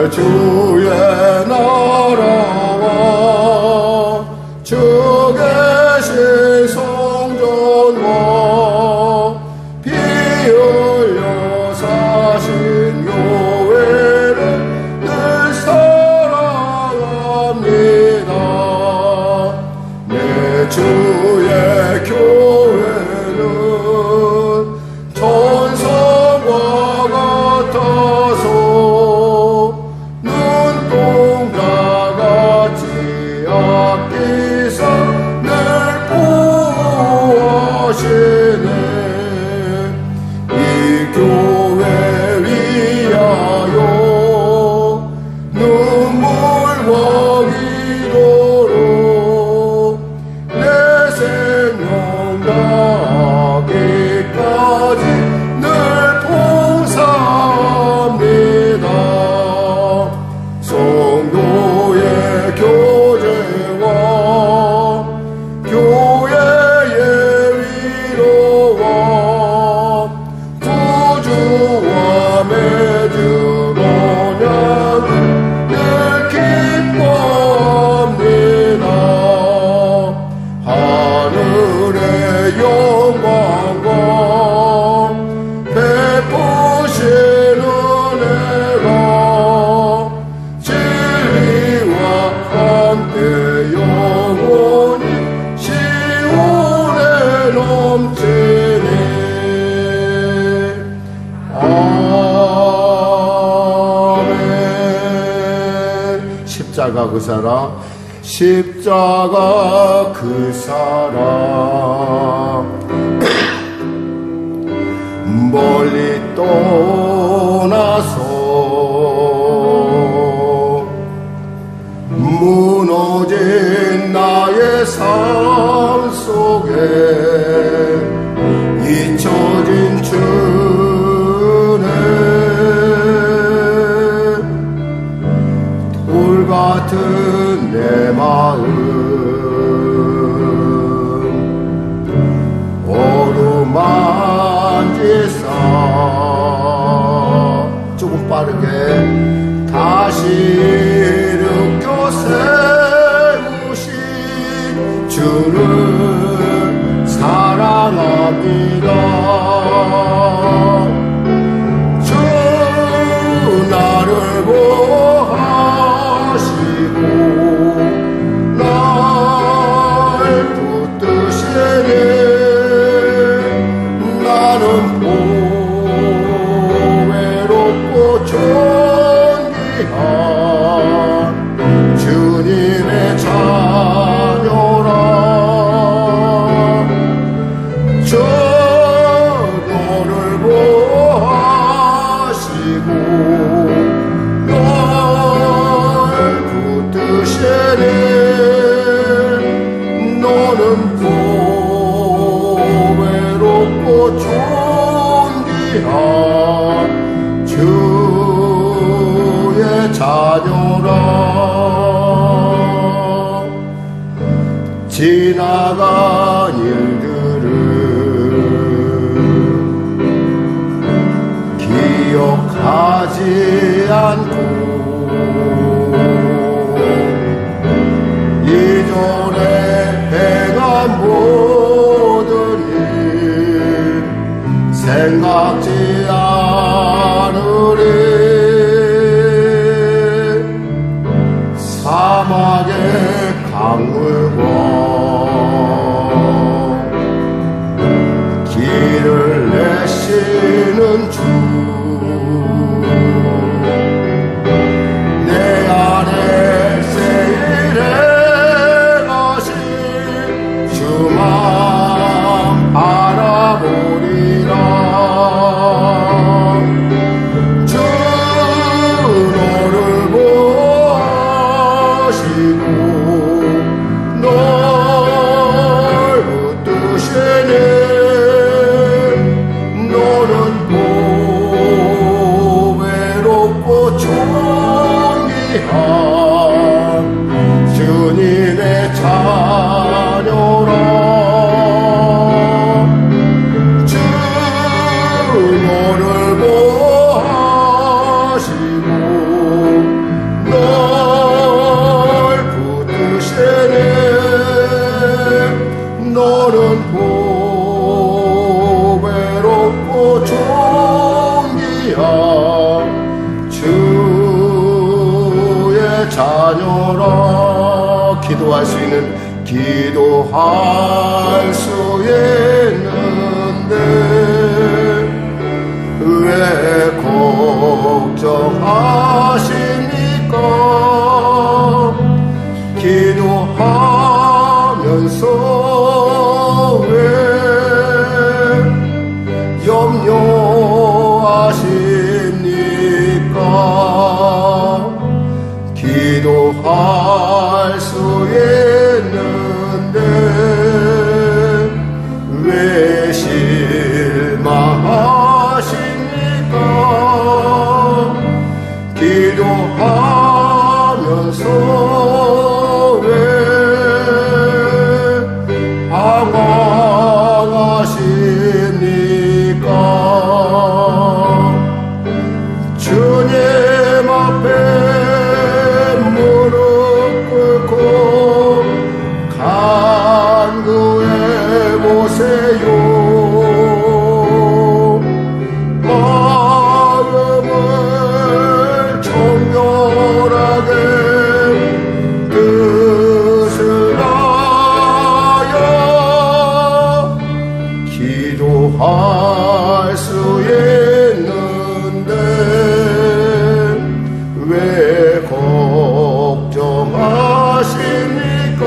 주의 나라와 주 계신 성전과 피 흘려 사신 교회를 늘 사랑합니다. 내 주의 교회는 천성과 같아서 눈동자 같이 아끼사 늘 보호하시네. 이 교회 위하여 눈물과 기도로 내 생명 다하기까지 늘 봉사합니다. 성도의 교제와 교회의 위로와 구주와 맺은 언약을 늘 기뻐합니다. 하늘의 영광과 베푸시는 은혜가 진리와 함께 영원히 시온에 넘치네. 아멘. 십자가 그 사랑, 십자가 그 사랑, 멀리 떠나서 무너진 나의 삶 속에 잊혀진 주네. 돌 같은 내 마음 어루만지사 조금 빠르게 다시 일으켜 세우신 주를 사랑합니다. 주 나를 보호하시고 날 붙드시네. 나는 보배롭고 존귀한 주님의 자녀라. 주 너를 보호하시고 널 붙드시네. 너는 보배롭고 존귀한 주의 자녀라. 지나간 일들을 기억하지 않고 이전에 행한 모든 일 생각지 않으리. 사막의 강물과 길을 내시는 주, 내 안에 세일해 가신 주만 바라보리라. 너는 보배롭고 존귀한 주의 자녀라. 기도할 수 있는데 왜 걱정하십니까? 기도하면서 왜 염려하십니까? 기도할 수 있는데 왜 실망하십니까? 기도하면서 왜 방황하십니까? 주님 앞에 무릎 꿇고 간구해 보세요. 마음을 정결하게 뜻을 다하여 기도할 수 있는데 왜 걱정하십니까?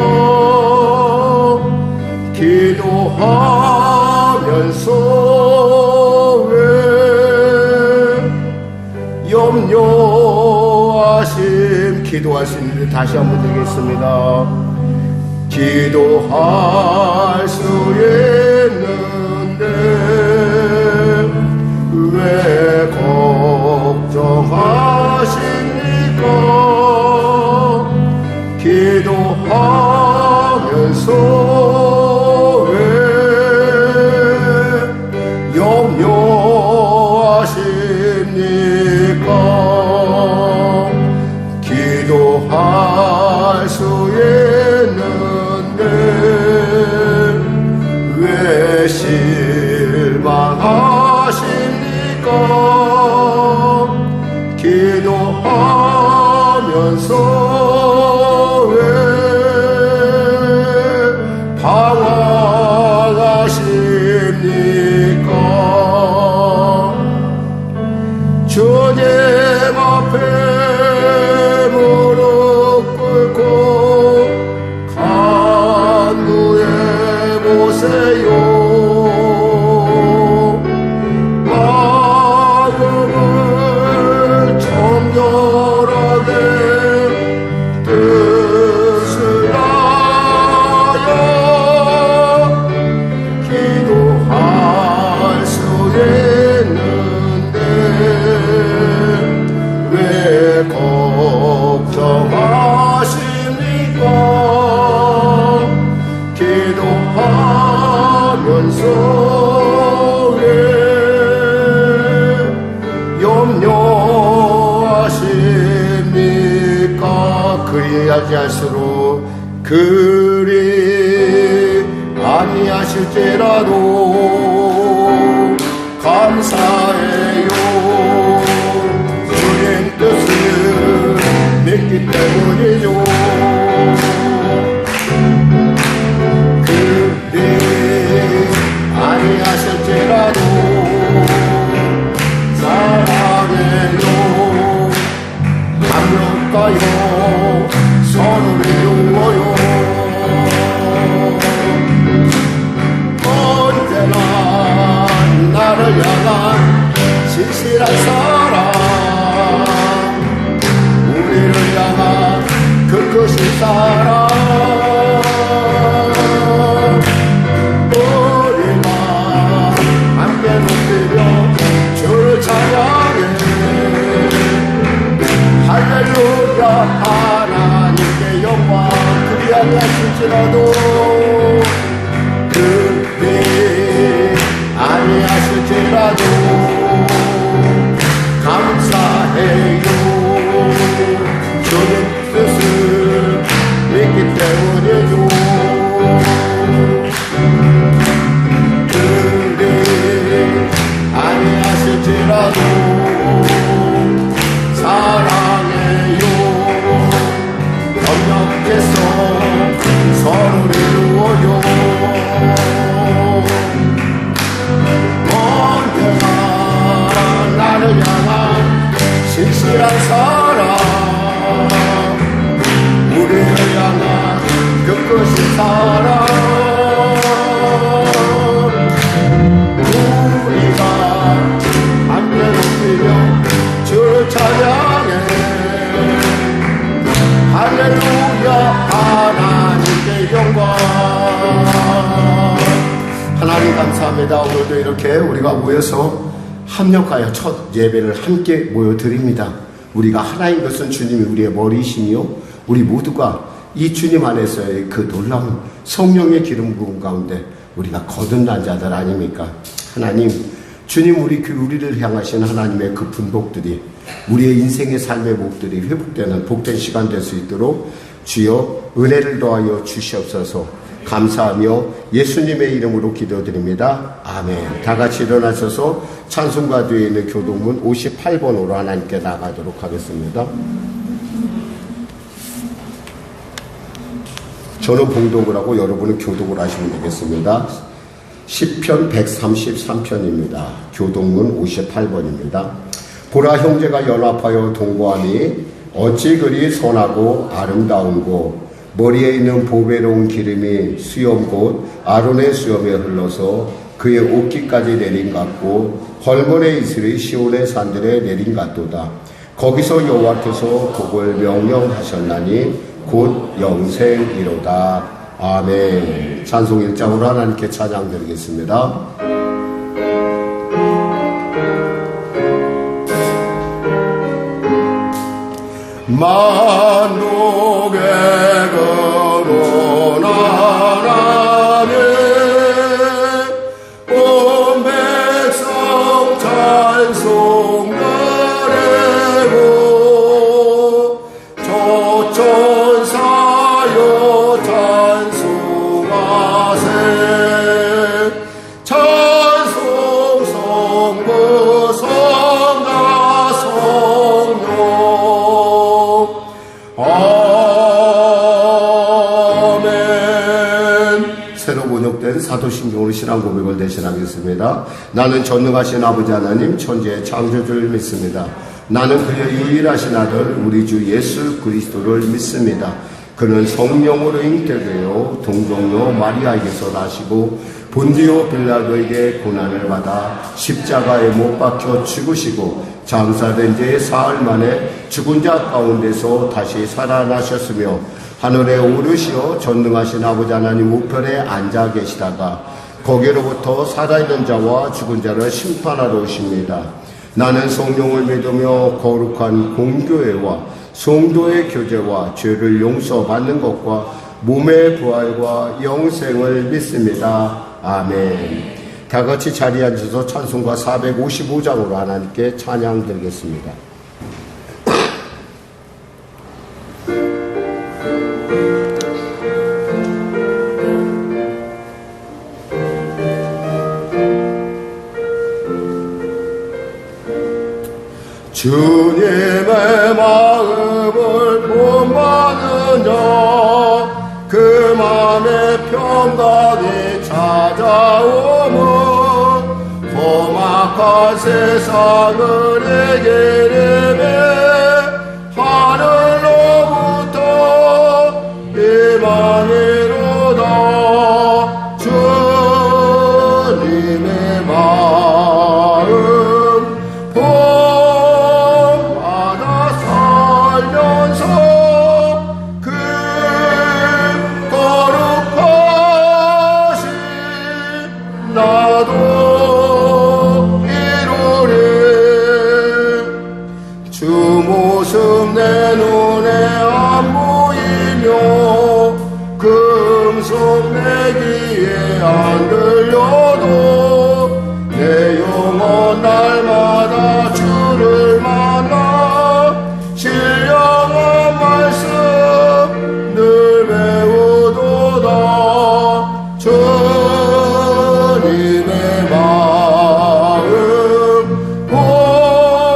기도하면서 왜 기도할 수 있는데 다시 한번 드리겠습니다. 기도할 수 있는데 왜 걱정하십니까? 기도하면서 왜 염려하십니까? 기도할 수 있는데 왜 실망하십니까? 기도하면서 왜 방황하십니까? 주님 앞에 무릎 꿇고 간구해 보세요. 마음을 정결하게 뜻을 다하여 기도할 수 있는데 왜 걱정하십니까? 기도하면서 왜 염려하십니까? 그리하지 할수록 그리 아니하실지라도 감사해요. 주님 뜻을 믿기 때문이죠. 그리 아니하실지라도 사랑해요. 감격가요 선을 이루어요. 언제나 나를 향한 진실한 사랑, 우리를 향한 그 감사합니다. 오늘도 이렇게 우리가 모여서 합력하여 첫 예배를 함께 모여드립니다. 우리가 하나인 것은 주님이 우리의 머리이시며 우리 모두가 이 주님 안에서의 그 놀라운 성령의 기름 부음 가운데 우리가 거듭난 자들 아닙니까? 하나님, 주님 우리를 향하신 하나님의 그 분복들이 우리의 인생의 삶의 복들이 회복되는 복된 시간 될 수 있도록 주여 은혜를 더하여 주시옵소서. 감사하며 예수님의 이름으로 기도드립니다. 아멘. 다 같이 일어나셔서 찬송가 뒤에 있는 교독문 58번으로 하나님께 나가도록 하겠습니다. 저는 봉독을 하고 여러분은 교독을 하시면 되겠습니다. 시편 133편입니다. 교독문 58번입니다. 보라, 형제가 연합하여 동거하니 어찌 그리 선하고 아름다운고, 머리에 있는 보배로운 기름이 수염 곧 아론의 수염에 흘러서 그의 옷깃까지 내린 같고, 헐몬의 이슬이 시온의 산들에 내린 같도다. 거기서 여호와께서 복을 명령하셨나니 곧 영생이로다. 아멘. 찬송 1장으로 하나님께 찬양 드리겠습니다. 만독의 거론한 하나님, 온 백성 찬송 드리고, 저천사여 찬송하세. 찬송 성부 성가 성령. 아멘. 새로 번역된 사도신경으로 신앙 고백을 대신하겠습니다. 나는 전능하신 아버지 하나님 천지의 창조주를 믿습니다. 나는 그의 유일하신 아들 우리 주 예수 그리스도를 믿습니다. 그는 성령으로 잉태되어 동정녀 마리아에게서 나시고 본디오 빌라도에게 고난을 받아 십자가에 못 박혀 죽으시고 장사된 지 사흘 만에 죽은 자 가운데서 다시 살아나셨으며 하늘에 오르시어 전능하신 아버지 하나님 우편에 앉아 계시다가 거기로부터 살아있는 자와 죽은 자를 심판하러 오십니다. 나는 성령을 믿으며 거룩한 공교회와 성도의 교제와 죄를 용서받는 것과 몸의 부활과 영생을 믿습니다. 아멘. 다 같이 자리에 앉아서 찬송가 455장으로 하나님께 찬양 드리겠습니다. 주님의 마음을 본받는 자, 그 마음의 평강이 찾아오면 험악한 세상을 이기리매 하늘로부터 희망이로다. 주님의 마음 본받아 살면서 그 거룩하신 나도 이루리. 주 모습 내 눈에 안 보이며 그 음성 내 귀에 안 들려도 내 영혼 날마다 주를 만나 신령한 말씀 늘 배우도다. 주님의 마음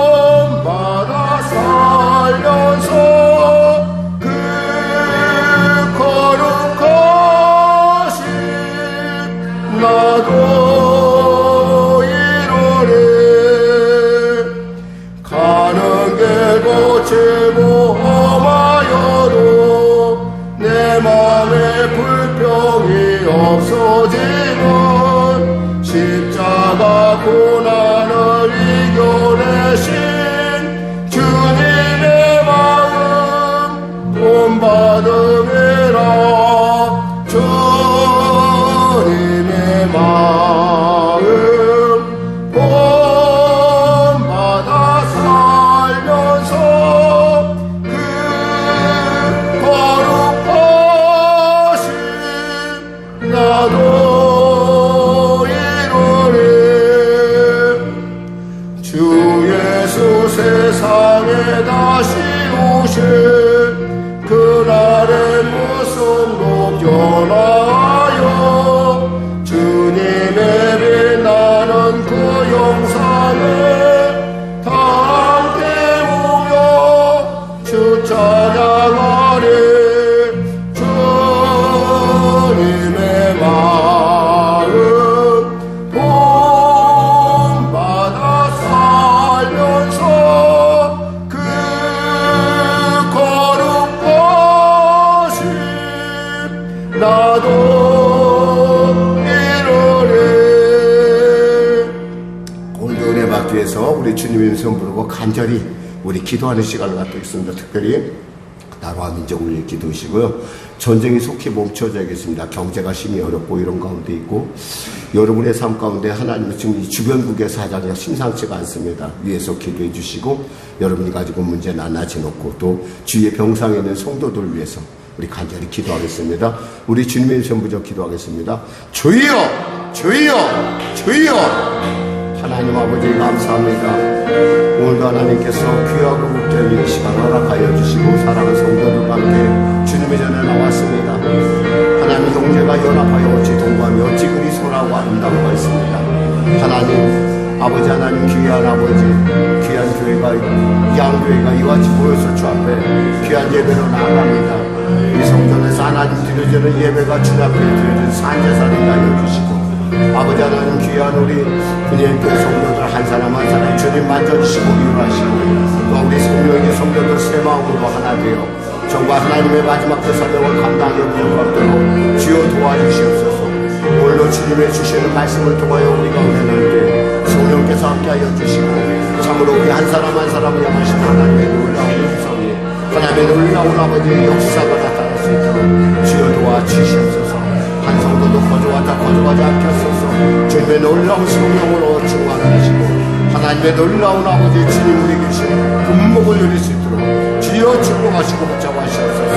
본받아 살면서 그 거룩하신 나도 이루리. 가는 길 거칠고 험하여도 내 맘에 불평이 없어지면 십자가 고난을 이겨내신 주님의 마음 본받음이라. 주님의 마음 다시 오실 그날의 모습 녹여나요. 주님의 빛나는 그 영상을 다 함께 보며 주 찬양하리. 주님의 마음 본받아 살면서 그 거룩하심 나도 이루리. 오늘도 은혜 받기 위해서 우리 주님의 음성 부르고 간절히 우리 기도하는 시간을 갖고 있습니다. 특별히 나라와 민족을 위해 기도하시고요. 전쟁이 속히 멈춰져야겠습니다. 경제가 심히 어렵고 이런 가운데 있고 여러분의 삶 가운데 하나님은 지금 이 주변국의 사정이 심상치가 않습니다. 위에서 기도해 주시고 여러분이 가지고 문제 낱낱이 놓고 또 주위의 병상에 있는 성도들을 위해서 우리 간절히 기도하겠습니다. 우리 주님의 전부적 기도하겠습니다. 주여 주여 주여. 하나님 아버지 감사합니다. 오늘도 하나님께서 귀하고 복된 이 시간 허락하여 주시고 사랑하는 성도들과 함께 주님의 전에 나왔습니다. 하나님 형제가 연합하여 어찌 동거하며 어찌 그리 선하고 아름다운 거 있습니다. 하나님 아버지 하나님 귀한 아버지 귀한 교회가 양교회가 이같이 모여서 주 앞에 귀한 예배로 나아갑니다. 이 성전에서 하나님 드려지는 예배가 주 앞에 드려지는 산제사를 알려주시고 아버지 하나님 귀한 우리 그녀의 교회 성도들 한 사람 한 사람 주님 만져주시고 위로하시고 또 우리 성령의 성도들 새 마음으로 하나 되어 정말 하나님의 마지막 때 사명을 감당하여 부족하도록 주여 도와주시옵소서. 오늘도 주님의 주시는 말씀을 통하여 우리가 은혜할 때 성령께서 함께하여 주시고 참으로 우리 한 사람 한 사람을 향하신 하나님의 놀라운 음성이 하나님의 놀라운 아버지의 역사가 나타날 수 있도록 주여 도와주시옵소서. 한 성도도 거저하지 않게 하소서. 주님의 놀라운 성령으로 충만을 하시고 하나님의 놀라운 아버지 주님 우리 계신 분목을 누릴 수 있도록 주여 축복하시고 붙잡아주시옵소서.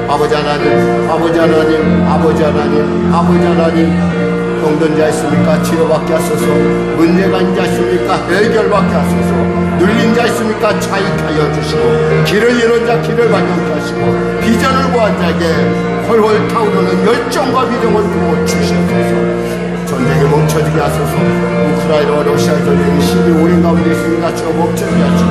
아버지 하나님 아버지 하나님 아버지 하나님 아버지 하나님 병든 자 있습니까? 치료받게 하소서. 문제가 있는 자 있습니까? 해결받게 하소서. 눌린 자 있습니까? 자유하여 주시고 길을 잃은 자 길을 발견케 하시고 비전을 구한 자에게 헐헐 타오르는 열정과 비전을 부어 주시옵소서. 전쟁이 멈춰지게 하소서. 우크라이나와 러시아 전쟁이 심히 오랜 가운데 있으니까 저 멈춰지게 하시고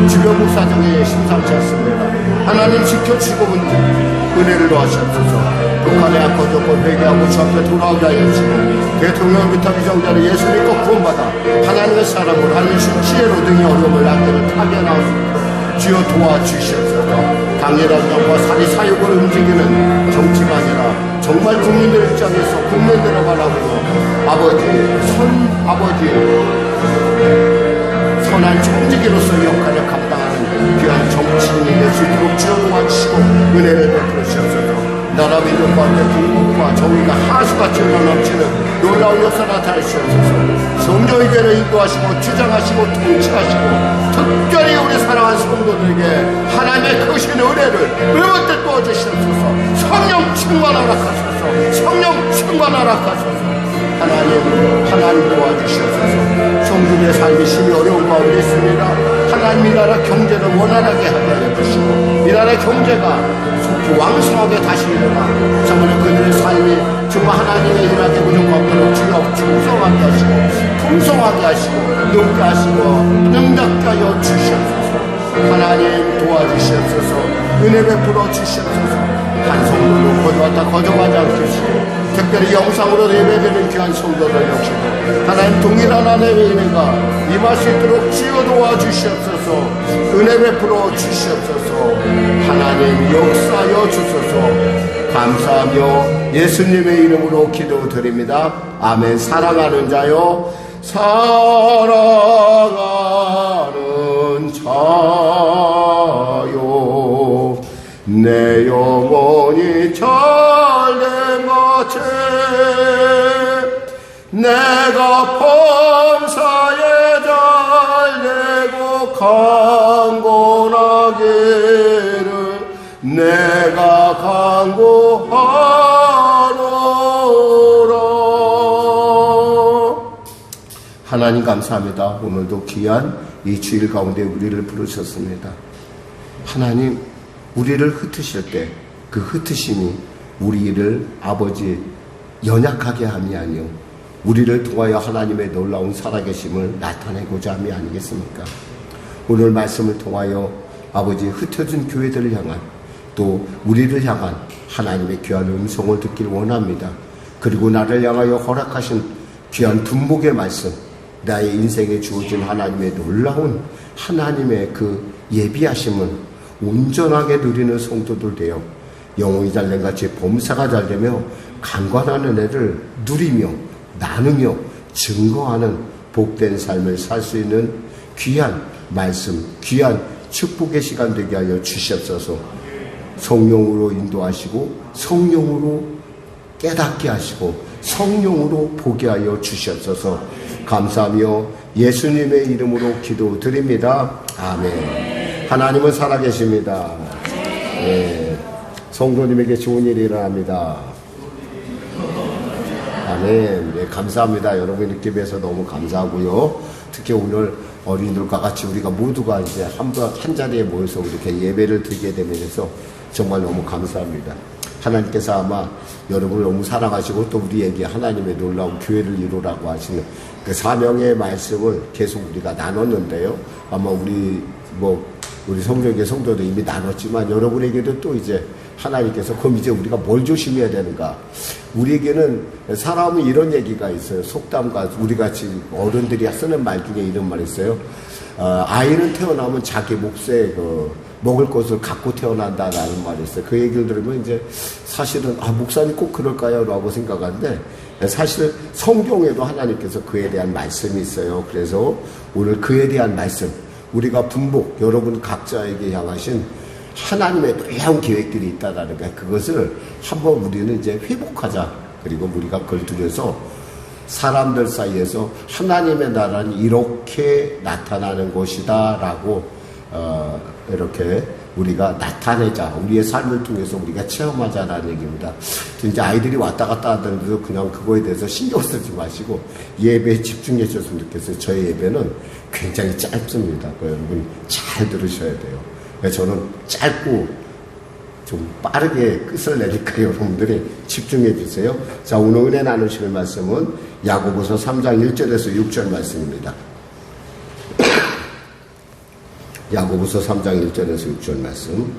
주변 국사정에 심상치 않습니다. 하나님 지켜주시고 은혜를 더하시옵소서. 북한의 악한 조건 회개하고 주 앞에 돌아오게 하여 주시고 대통령부터 비정자를 예수 믿고 구원받아 하나님의 사람으로 하나님의 지혜로 등의 어려움을 남들을 타개나올 수 있도록 주여 도와주시옵소서. 강렬한 영과 살이 사욕을 움직이는 정치가 아니라 정말 국민들 입장에서 국민들을 바라보고 선한 정직이로서 역할을 감당하는 귀한 정치인이 될 수 있도록 주여 도와주시고 은혜를 베풀어 주옵소서. 나라 민족과 함께 궁극과 정의가 하수같이 흘러넘치는 놀라운 역사 나타낼 수 없어서 성령의 교회를 인도하시고 주장하시고 통치하시고 특별히 우리 사랑하는 성도들에게 하나님의 크신 은혜를 매번때 부어주시옵소서. 성령 충만하라 하소서. 성령 충만하라 하소서. 하나님 도와주시옵소서. 성도의 삶이 심히 어려운 가운데 있습니다. 하나님 이 나라 경제를 원활하게 하게 하여 주시고 이 나라의 경제가 속히 왕성하게 다시 일어나 정말 그들의 삶이 정말 하나님의 일하게 부족하도록 주여 충성하게 하시고 풍성하게 하시고 높게 하시고 능답게 하여 주시옵소서. 하나님 도와주시옵소서. 은혜 베풀어 주시옵소서. 한 성도도 거저가지 않게 하시고 특별히 영상으로 예배드리는 귀한 성도들 역시도 하나님 동일한 하나님의 은혜가 임할 수 있도록 주여 도와주시옵소서. 은혜 베풀어 주시옵소서. 하나님 역사하여 주소서. 감사하며 예수님의 이름으로 기도드립니다. 아멘. 사랑하는 자요 사랑하는 자요 내 영혼이 잘됨같이 내가 범사에 잘되고 강건하기를 내가 간구하노라. 하나님 감사합니다. 오늘도 귀한 이 주일 가운데 우리를 부르셨습니다. 하나님, 우리를 흩으실 때 그 흩으심이 우리를 아버지 연약하게 함이 아니요 우리를 통하여 하나님의 놀라운 살아계심을 나타내고자 함이 아니겠습니까? 오늘 말씀을 통하여 아버지 흩어진 교회들을 향한 또 우리를 향한 하나님의 귀한 음성을 듣길 원합니다. 그리고 나를 향하여 허락하신 귀한 분복의 말씀, 나의 인생에 주어진 하나님의 놀라운 하나님의 그 예비하심을 온전하게 누리는 성도들 되어 영혼이 잘된같이 범사가 잘되며 강관하는 애를 누리며 나누며 증거하는 복된 삶을 살 수 있는 귀한 말씀, 귀한 축복의 시간 되게 하여 주시옵소서. 성령으로 인도하시고 성령으로 깨닫게 하시고 성령으로 보게 하여 주시옵소서. 감사하며 예수님의 이름으로 기도드립니다. 아멘. 하나님은 살아계십니다. 네. 성도님에게 좋은 일이 일어납니다. 아멘. 네, 감사합니다. 여러분 이렇게 뵈서 너무 감사하고요. 특히 오늘 어린이들과 같이 우리가 모두가 이제 한 자리에 모여서 이렇게 예배를 드리게 되면서 정말 너무 감사합니다. 하나님께서 아마 여러분을 너무 사랑하시고 또 우리에게 하나님의 놀라운 교회를 이루라고 하시는 그 사명의 말씀을 계속 우리가 나눴는데요. 아마 우리 성령의 성도도 이미 나눴지만 여러분에게도 또 이제 하나님께서 그럼 이제 우리가 뭘 조심해야 되는가? 우리에게는 사람은 이런 얘기가 있어요. 속담과 우리같이 어른들이 쓰는 말 중에 이런 말이 있어요. 아이는 태어나면 자기 몫에 먹을 것을 갖고 태어난다라는 말이 있어요. 그 얘기를 들으면 이제 사실은 목사님 꼭 그럴까요? 라고 생각하는데 사실 성경에도 하나님께서 그에 대한 말씀이 있어요. 그래서 오늘 그에 대한 말씀, 우리가 분복, 여러분 각자에게 향하신 하나님의 놀라운 계획들이 있다라는 거, 그것을 한번 우리는 이제 회복하자. 그리고 우리가 그걸 들여서 사람들 사이에서 하나님의 나라는 이렇게 나타나는 것이다라고 이렇게 우리가 나타내자. 우리의 삶을 통해서 우리가 체험하자라는 얘기입니다. 이제 아이들이 왔다 갔다 하더라도 그냥 그거에 대해서 신경 쓰지 마시고 예배에 집중해 주셨으면 좋겠어요. 저희 예배는 굉장히 짧습니다. 여러분 잘 들으셔야 돼요. 저는 짧고 좀 빠르게 끝을 내니까 여러분들이 집중해 주세요. 자, 오늘 은혜 나누실 말씀은 야고보서 3장 1절에서 6절 말씀입니다. 야고보서 3장 1절에서 6절 말씀.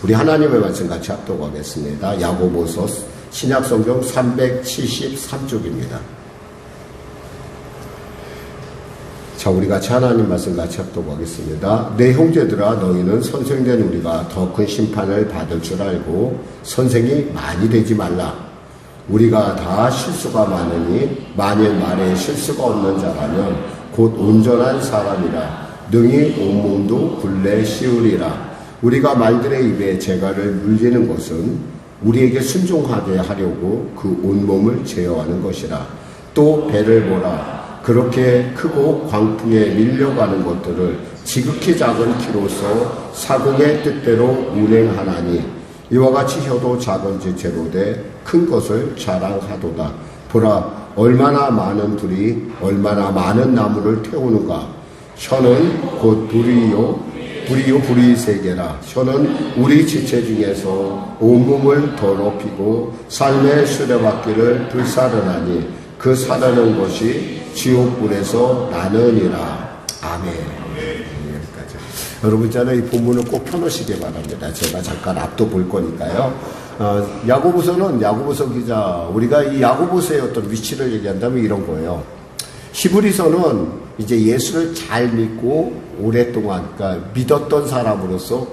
우리 하나님의 말씀 같이 합독하겠습니다. 야고보서 신약성경 373쪽입니다. 자, 우리 같이 하나님 말씀 같이 합독하겠습니다. 내 형제들아, 너희는 선생된 우리가 더 큰 심판을 받을 줄 알고 선생이 많이 되지 말라. 우리가 다 실수가 많으니 만일 말에 실수가 없는 자라면 곧 온전한 사람이라. 능히 온몸도 굴레 씌우리라. 우리가 말들의 입에 재갈을 물리는 것은 우리에게 순종하게 하려고 그 온몸을 제어하는 것이라. 또 배를 보라. 그렇게 크고 광풍에 밀려가는 것들을 지극히 작은 키로서 사공의 뜻대로 운행하나니 이와 같이 혀도 작은 지체로 돼 큰 것을 자랑하도다. 보라, 얼마나 많은 불이 얼마나 많은 나무를 태우는가. 혀는 곧 불이요 불이 세계라. 혀는 우리 지체 중에서 온몸을 더럽히고 삶의 수레바퀴를 불사르나니 그 사르는 것이 지옥불에서 나느니라. 아멘. 여기까지. 여러분 있잖아요, 이 본문을 꼭 펴놓으시기 바랍니다. 제가 잠깐 앞도 볼 거니까요. 야고보서는 야고보서 기자, 우리가 이 야고보서의 어떤 위치를 얘기한다면 이런 거예요. 히브리서는 이제 예수를 잘 믿고 오랫동안 그러니까 믿었던 사람으로서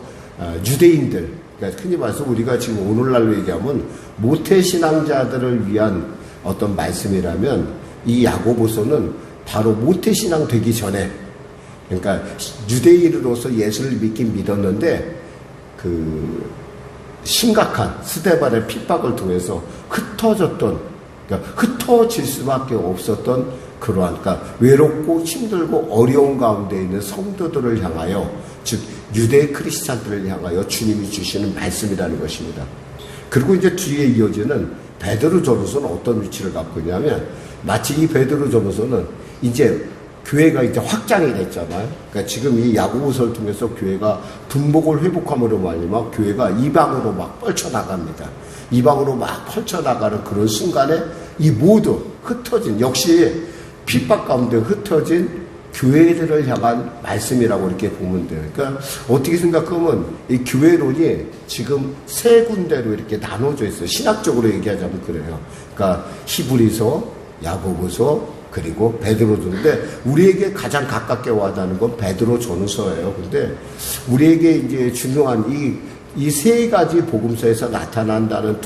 유대인들, 그러니까 흔히 말해서 우리가 지금 오늘날로 얘기하면 모태신앙자들을 위한 어떤 말씀이라면 이 야고보서는 바로 모태신앙 되기 전에, 그러니까 유대인으로서 예수를 믿긴 믿었는데 그 심각한 스데반의 핍박을 통해서 흩어졌던, 그러니까 흩어질 수밖에 없었던 그러한, 그러니까 외롭고 힘들고 어려운 가운데 있는 성도들을 향하여, 즉 유대 크리스찬들을 향하여 주님이 주시는 말씀이라는 것입니다. 그리고 이제 뒤에 이어지는 베드로 전후서는 어떤 위치를 갖고 있냐면, 마치 이 베드로 전후서는 이제 교회가 이제 확장이 됐잖아요. 그러니까 지금 이 야고보서를 통해서 교회가 분복을 회복함으로 말미암아 교회가 이방으로 막 펼쳐나갑니다. 이방으로 막 펼쳐나가는 그런 순간에 이 모두 흩어진, 역시 핍박 가운데 흩어진 교회들을 향한 말씀이라고 이렇게 보면 돼요. 그러니까 어떻게 생각하면 이 교회론이 지금 세 군데로 이렇게 나눠져 있어요. 신학적으로 얘기하자면 그래요. 그러니까 히브리서, 야고보서, 그리고 베드로전인데 우리에게 가장 가깝게 와닿는 건 베드로 전후서예요. 근데 우리에게 이제 중요한 이 세 가지 복음서에서 나타난다는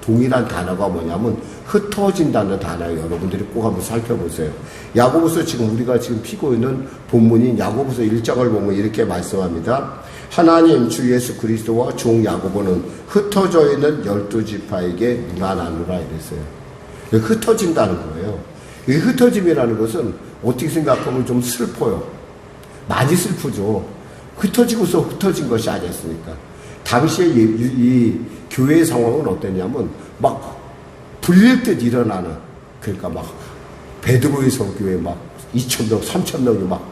동일한 단어가 뭐냐면 흩어진다는 단어예요. 여러분들이 꼭 한번 살펴보세요. 야고보서 지금 우리가 지금 피고 있는 본문인 야고보서 1장을 보면 이렇게 말씀합니다. 하나님 주 예수 그리스도와 종 야고보는 흩어져 있는 12지파에게 문안하노라 이랬어요. 흩어진다는 거예요. 이 흩어짐이라는 것은 어떻게 생각하면 좀 슬퍼요. 많이 슬프죠. 흩어지고서 흩어진 것이 아니었으니까. 당시에 이 교회의 상황은 어땠냐면 막 불릴 듯 일어나는, 그러니까 막 베드로의 성교회 막 2,000명, 3,000명이 막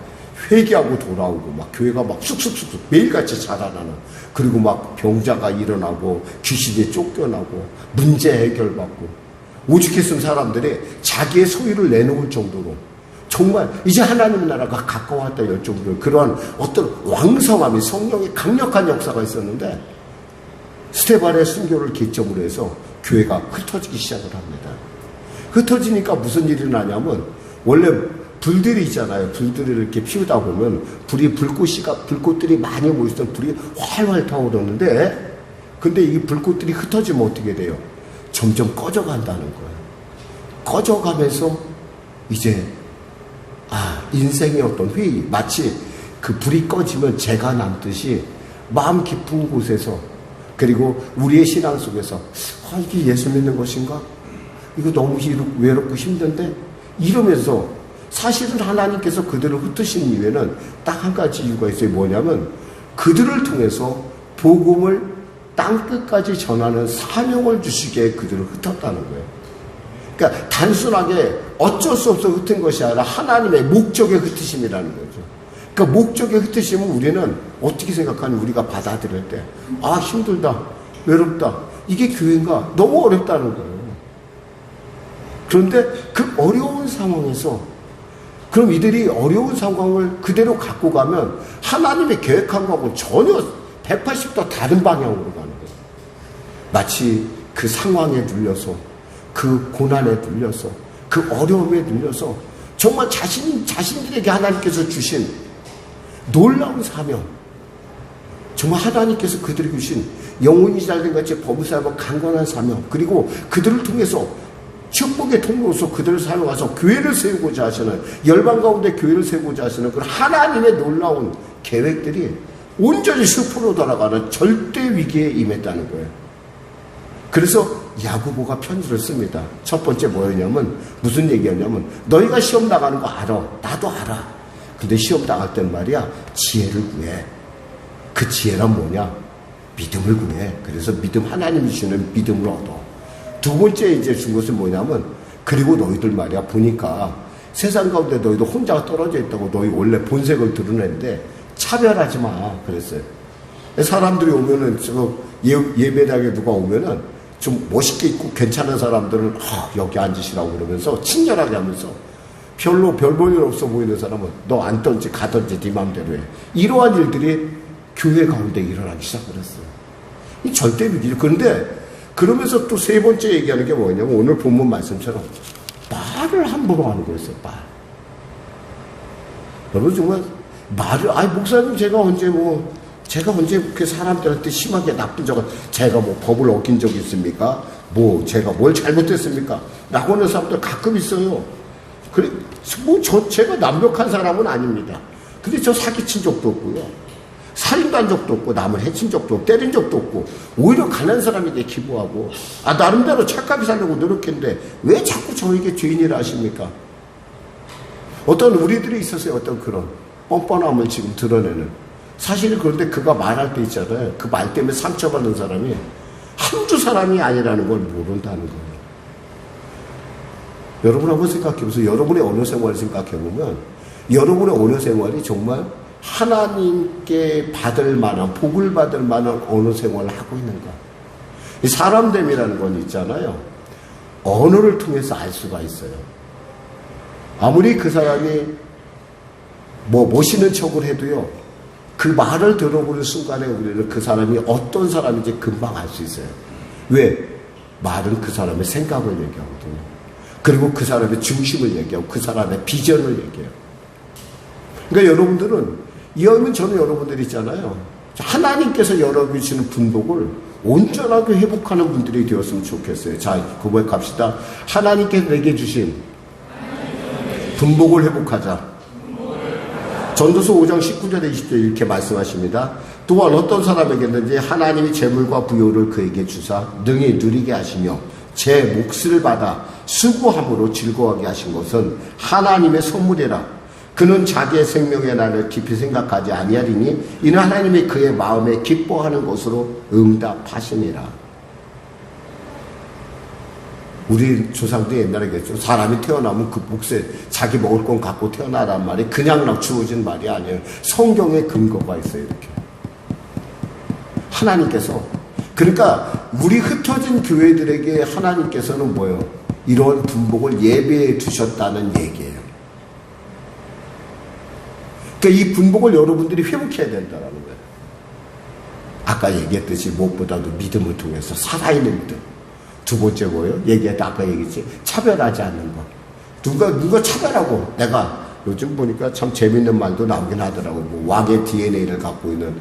회개하고 돌아오고 막 교회가 막 쑥쑥쑥 매일같이 자라나는, 그리고 막 병자가 일어나고 귀신이 쫓겨나고 문제 해결받고 오죽했으면 사람들이 자기의 소유를 내놓을 정도로 정말 이제 하나님의 나라가 가까웠다 열 정도로 그러한 어떤 왕성함이, 성령의 강력한 역사가 있었는데 스데반의 순교를 기점으로 해서 교회가 흩어지기 시작을 합니다. 흩어지니까 무슨 일이 나냐면 원래 불들이 있잖아요. 불들을 이렇게 피우다 보면 불꽃들이 많이 모였을 때 불이 활활 타오르는데 근데 이 불꽃들이 흩어지면 어떻게 돼요? 점점 꺼져간다는 거예요. 꺼져가면서 이제 인생의 어떤 회의, 마치 그 불이 꺼지면 재가 남듯이 마음 깊은 곳에서, 그리고 우리의 신앙 속에서 이게 예수 믿는 것인가? 이거 너무 외롭고 힘든데? 이러면서 사실은 하나님께서 그들을 흩으신 이유에는 딱 한 가지 이유가 있어요. 뭐냐면 그들을 통해서 복음을 땅끝까지 전하는 사명을 주시기에 그들을 흩었다는 거예요. 그러니까 단순하게 어쩔 수 없어 흩은 것이 아니라 하나님의 목적의 흩으심이라는 거죠. 그러니까 목적의 흩으심은 우리는 어떻게 생각하니 우리가 받아들일 때 힘들다, 외롭다, 이게 교회인가? 너무 어렵다는 거예요. 그런데 그 어려운 상황에서 그럼 이들이 어려운 상황을 그대로 갖고 가면 하나님의 계획한 거하고 전혀 180도 다른 방향으로 가는 거예요. 마치 그 상황에 눌려서, 그 고난에 눌려서, 그 어려움에 눌려서 정말 자신들에게 하나님께서 주신 놀라운 사명, 정말 하나님께서 그들에게 주신 영혼이 잘된 같이 범사하고 강건한 사명, 그리고 그들을 통해서 축복의 통로로서 그들을 사용해서 교회를 세우고자 하시는, 열방 가운데 교회를 세우고자 하시는 그 하나님의 놀라운 계획들이 온전히 숲으로 돌아가는 절대 위기에 임했다는 거예요. 그래서 야고보가 편지를 씁니다. 첫 번째 뭐였냐면, 무슨 얘기였냐면, 너희가 시험 나가는 거 알아. 나도 알아. 근데 시험 나갈 땐 말이야, 지혜를 구해. 그 지혜란 뭐냐? 믿음을 구해. 그래서 하나님이 주시는 믿음을 얻어. 두 번째 이제 준 것은 뭐냐면, 그리고 너희들 말이야, 보니까 세상 가운데 너희도 혼자 떨어져 있다고 너희 원래 본색을 드러내는데 차별하지 마. 그랬어요. 사람들이 오면은, 예배당에 누가 오면은 좀 멋있게 입고 괜찮은 사람들은 여기 앉으시라고 그러면서 친절하게 하면서 별로 별 볼 일 없어 보이는 사람은 너 앉든지 가든지 네 맘대로 해. 이러한 일들이 교회 가운데 일어나기 시작을 했어요. 이 절대 위기죠. 그런데 그러면서 또 세 번째 얘기하는 게 뭐냐면 오늘 본문 말씀처럼 말을 함부로 하는 거였어요. 말. 여러분 정말 말을, 목사님 제가 언제 그렇게 사람들한테 심하게 나쁜 적은, 제가 법을 어긴 적이 있습니까? 제가 뭘 잘못했습니까? 라고 하는 사람들 가끔 있어요. 그래, 제가 완벽한 사람은 아닙니다. 근데 저 사기친 적도 없고요. 살인도 한 적도 없고, 남을 해친 적도 없고, 때린 적도 없고, 오히려 가난한 사람에게 기부하고, 나름대로 착하게 살려고 노력했는데, 왜 자꾸 저에게 죄인이라 하십니까? 어떤 우리들이 있었어요. 어떤 그런 뻔뻔함을 지금 드러내는. 사실 그런데 그가 말할 때 있잖아요. 그 말 때문에 상처받는 사람이 한두 사람이 아니라는 걸 모른다는 거예요. 여러분 한번 생각해보세요. 여러분의 언어 생활을 생각해보면 여러분의 언어 생활이 정말 하나님께 받을 만한, 복을 받을 만한 언어 생활을 하고 있는가. 이 사람됨이라는 건 있잖아요. 언어를 통해서 알 수가 있어요. 아무리 그 사람이 멋있는 척을 해도요, 그 말을 들어보는 순간에 우리는 그 사람이 어떤 사람인지 금방 알 수 있어요. 왜? 말은 그 사람의 생각을 얘기하거든요. 그리고 그 사람의 중심을 얘기하고 그 사람의 비전을 얘기해요. 그러니까 여러분들은, 이왕이면 저는 여러분들 있잖아요. 하나님께서 여러분이 주시는 분복을 온전하게 회복하는 분들이 되었으면 좋겠어요. 자, 고백합시다. 하나님께서 내게 주신 분복을 회복하자. 전도서 5장 19절에 20절 이렇게 말씀하십니다. 또한 어떤 사람에게든지 하나님이 재물과 부요를 그에게 주사 능히 누리게 하시며 제 몫을 받아 수고함으로 즐거워하게 하신 것은 하나님의 선물이라. 그는 자기의 생명의 날을 깊이 생각하지 아니하리니 이는 하나님이 그의 마음에 기뻐하는 것으로 응답하시니라. 우리 조상도 옛날에 그랬죠. 사람이 태어나면 그 몫에 자기 먹을 건 갖고 태어나란 말이 그냥 주어진 말이 아니에요. 성경에 근거가 있어요. 이렇게 하나님께서, 그러니까 우리 흩어진 교회들에게 하나님께서는 뭐예요? 이런 분복을 예배해 주셨다는 얘기예요. 그러니까 이 분복을 여러분들이 회복해야 된다는 거예요. 아까 얘기했듯이 무엇보다도 믿음을 통해서 살아있는 믿음. 두 번째 뭐예요? 얘기했다. 아까 얘기했지. 차별하지 않는 거. 누가 차별하고, 내가 요즘 보니까 참 재밌는 말도 나오긴 하더라고요. 뭐 왕의 DNA를 갖고 있는.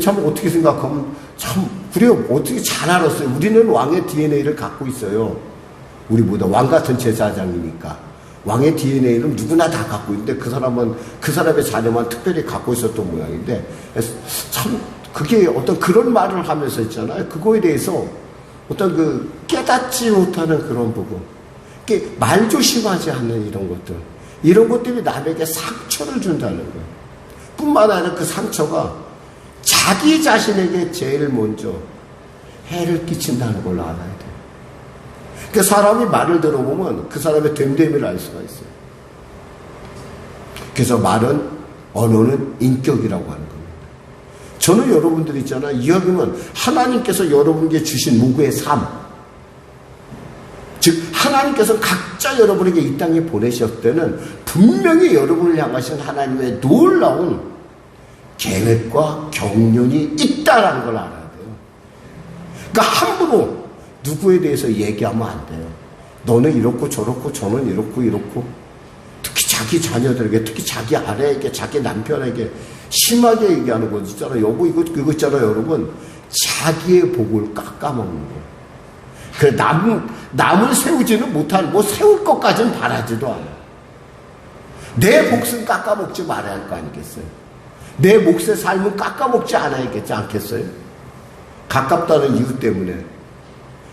참 어떻게 생각하면 참, 그래요. 어떻게 잘 알았어요. 우리는 왕의 DNA를 갖고 있어요. 우리보다 왕 같은 제사장이니까. 왕의 DNA는 누구나 다 갖고 있는데 그 사람은 그 사람의 자녀만 특별히 갖고 있었던 모양인데, 참 그게 어떤 그런 말을 하면서 있잖아요. 그거에 대해서 어떤 그 깨닫지 못하는 그런 부분, 말 조심하지 않는 이런 것 때문에 남에게 상처를 준다는 거예요. 뿐만 아니라 그 상처가 자기 자신에게 제일 먼저 해를 끼친다는 걸 알아야 돼요. 그러니까 사람이 말을 들어보면 그 사람의 됨됨이를 알 수가 있어요. 그래서 말은, 언어는 인격이라고 하는 겁니다. 저는 여러분들 있잖아요. 이야기면 하나님께서 여러분에게 주신 무고의 삶, 즉 하나님께서 각자 여러분에게 이 땅에 보내셨을 때는 분명히 여러분을 향하신 하나님의 놀라운 계획과 경륜이 있다는 걸 알아야 돼요. 그러니까 함부로 누구에 대해서 얘기하면 안 돼요. 너는 이렇고 저렇고 저는 이렇고 특히 자기 자녀들에게, 특히 자기 아내에게, 자기 남편에게 심하게 얘기하는 거 있잖아요. 여보 이거 있잖아요. 여러분, 자기의 복을 깎아먹는 거예요. 그래, 남을 세우지는 못하는, 세울 것까지는 바라지도 않아요. 내 몫은 깎아먹지 말아야 할 거 아니겠어요? 내 몫의 삶은 깎아먹지 않아야겠지 않겠어요? 가깝다는 이유 때문에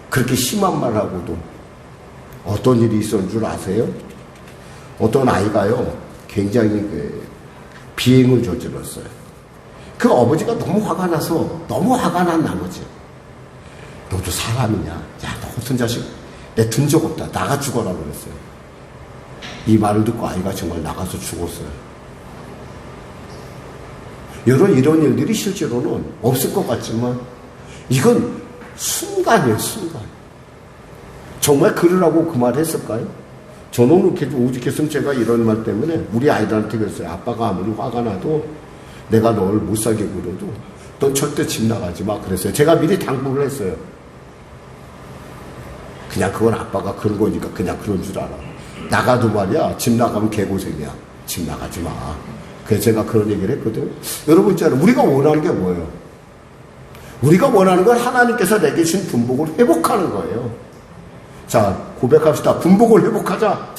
그렇게 심한 말 하고도. 어떤 일이 있었는 줄 아세요? 어떤 아이가요, 굉장히 비행을 저질렀어요. 그 아버지가 너무 화가 난 나머지, 너도 사람이냐? 야, 너 같은 자식 내 둔 적 없다. 나가 죽어라 그랬어요. 이 말을 듣고 아이가 정말 나가서 죽었어요. 이런 일들이 실제로는 없을 것 같지만 이건 순간이에요, 순간. 정말 그러라고 그 말 했을까요? 저는 오죽했으면 제가 이런 말 때문에 우리 아이들한테 그랬어요. 아빠가 아무리 화가 나도 내가 너를 못 살게 굴어도 넌 절대 집 나가지 마 그랬어요. 제가 미리 당부를 했어요. 그냥 그건 아빠가 그런 거니까 그냥 그런 줄 알아. 나가도 말이야, 집 나가면 개고생이야. 집 나가지 마. 그래서 제가 그런 얘기를 했거든요. 여러분 있잖아요. 우리가 원하는 게 뭐예요? 우리가 원하는 건 하나님께서 내게 주신 분복을 회복하는 거예요. 자, 고백합시다. 분복을 회복하자.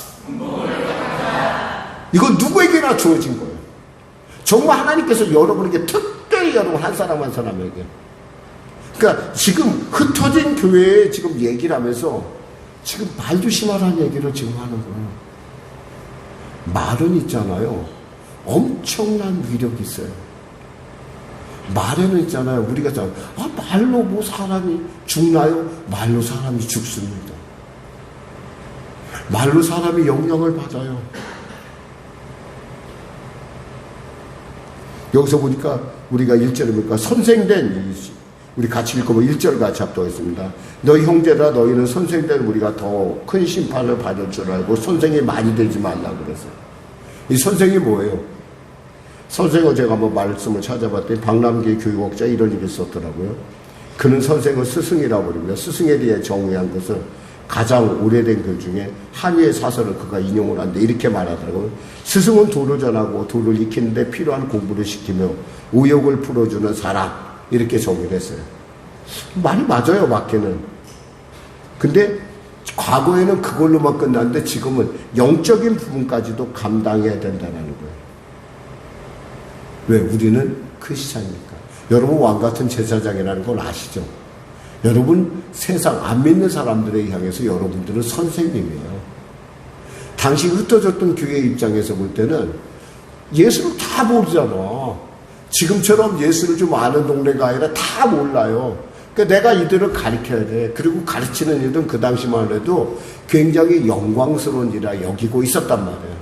이건 누구에게나 주어진 거예요. 정말 하나님께서 여러분에게 특별히 여러분 한 사람 한 사람에게. 그러니까 지금 흩어진 교회에 지금 얘기를 하면서 지금 말 조심하라는 얘기를 지금 하는 거예요. 말은 있잖아요. 엄청난 위력이 있어요. 말에는 있잖아요. 우리가 말로 뭐 사람이 죽나요? 말로 사람이 죽습니다. 말로 사람이 영향을 받아요. 여기서 보니까 우리가 1절에 보니까 선생된, 우리 같이 읽어보면 1절 같이 합독했습니다. 너희 형제라 너희는 선생된 우리가 더 큰 심판을 받을 줄 알고 선생이 많이 되지 말라 그랬어요. 이 선생이 뭐예요? 선생을 제가 한번 말씀을 찾아봤더니 박남기 교육학자 이런 얘기를 썼더라고요. 그는 선생을 스승이라고 부릅니다. 스승에 대해 정의한 것을 가장 오래된 글 중에 한의의 사설을 그가 인용을 하는데 이렇게 말하더라고요. 스승은 도를 전하고 도를 익히는데 필요한 공부를 시키며 우욕을 풀어주는 사람, 이렇게 정의를 했어요. 말이 맞아요, 맞기는. 근데 과거에는 그걸로만 끝났는데 지금은 영적인 부분까지도 감당해야 된다는 거예요. 왜? 우리는 크리스찬이니까. 여러분 왕같은 제사장이라는 걸 아시죠? 여러분 세상 안 믿는 사람들에 향해서 여러분들은 선생님이에요. 당시 흩어졌던 교회 입장에서 볼 때는 예수를 다 모르잖아. 지금처럼 예수를 좀 아는 동네가 아니라 다 몰라요. 그러니까 내가 이들을 가르쳐야 돼. 그리고 가르치는 일은 그 당시만 해도 굉장히 영광스러운 일이라 여기고 있었단 말이에요.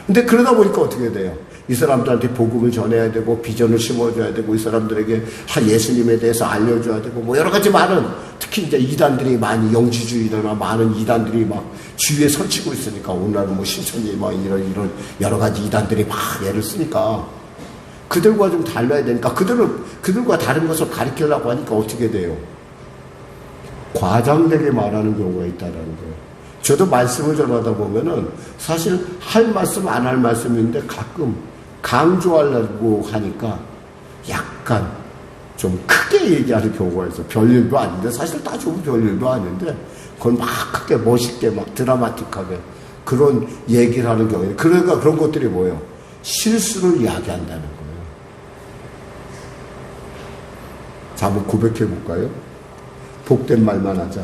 근데 그러다 보니까 어떻게 돼요? 이 사람들한테 복음을 전해야 되고 비전을 심어줘야 되고 이 사람들에게 예수님에 대해서 알려줘야 되고 뭐 여러 가지 많은, 특히 이제 이단들이 많이, 영지주의나 많은 이단들이 막 주위에 설치고 있으니까 오늘날은 뭐 신천지 막 이런 여러 가지 이단들이 막 애를 쓰니까 그들과 좀 달라야 되니까 그들과 다른 것을 가르치려고 하니까 어떻게 돼요? 과장되게 말하는 경우가 있다는 거예요. 저도 말씀을 전하다 보면은 사실 할 말씀 안 할 말씀인데 가끔 강조하려고 하니까 약간 좀 크게 얘기하는 경우가 있어요. 별일도 아닌데, 사실 따지면 별일도 아닌데 그걸 막 크게 멋있게 막 드라마틱하게 그런 얘기를 하는 경우에, 그러니까 그런 것들이 뭐예요? 실수를 이야기한다는 거예요. 자, 한번 고백해 볼까요? 복된 말만 하자.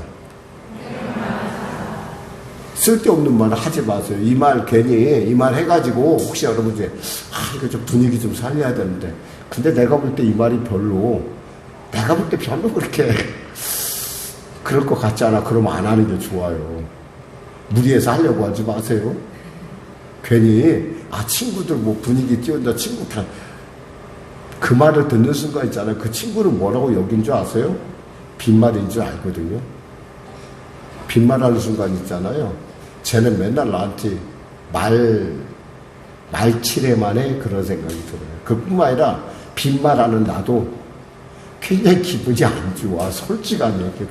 쓸데없는 말을 하지 마세요. 이 말 괜히 이 말 해가지고 혹시 여러분들이 이거 좀 분위기 좀 살려야 되는데, 근데 내가 볼 때 이 말이 별로 그렇게 그럴 것 같지 않아. 그러면 안 하는 게 좋아요. 무리해서 하려고 하지 마세요. 괜히 친구들 뭐 분위기 띄운다, 친구 다 그 말을 듣는 순간 있잖아요. 그 친구는 뭐라고 여긴 줄 아세요? 빈말인 줄 알거든요. 빈말하는 순간 있잖아요. 쟤는 맨날 나한테 말칠에만 해, 그런 생각이 들어요. 그뿐만 아니라 빈말하는 나도 굉장히 기분이 안 좋아. 솔직한 얘기로.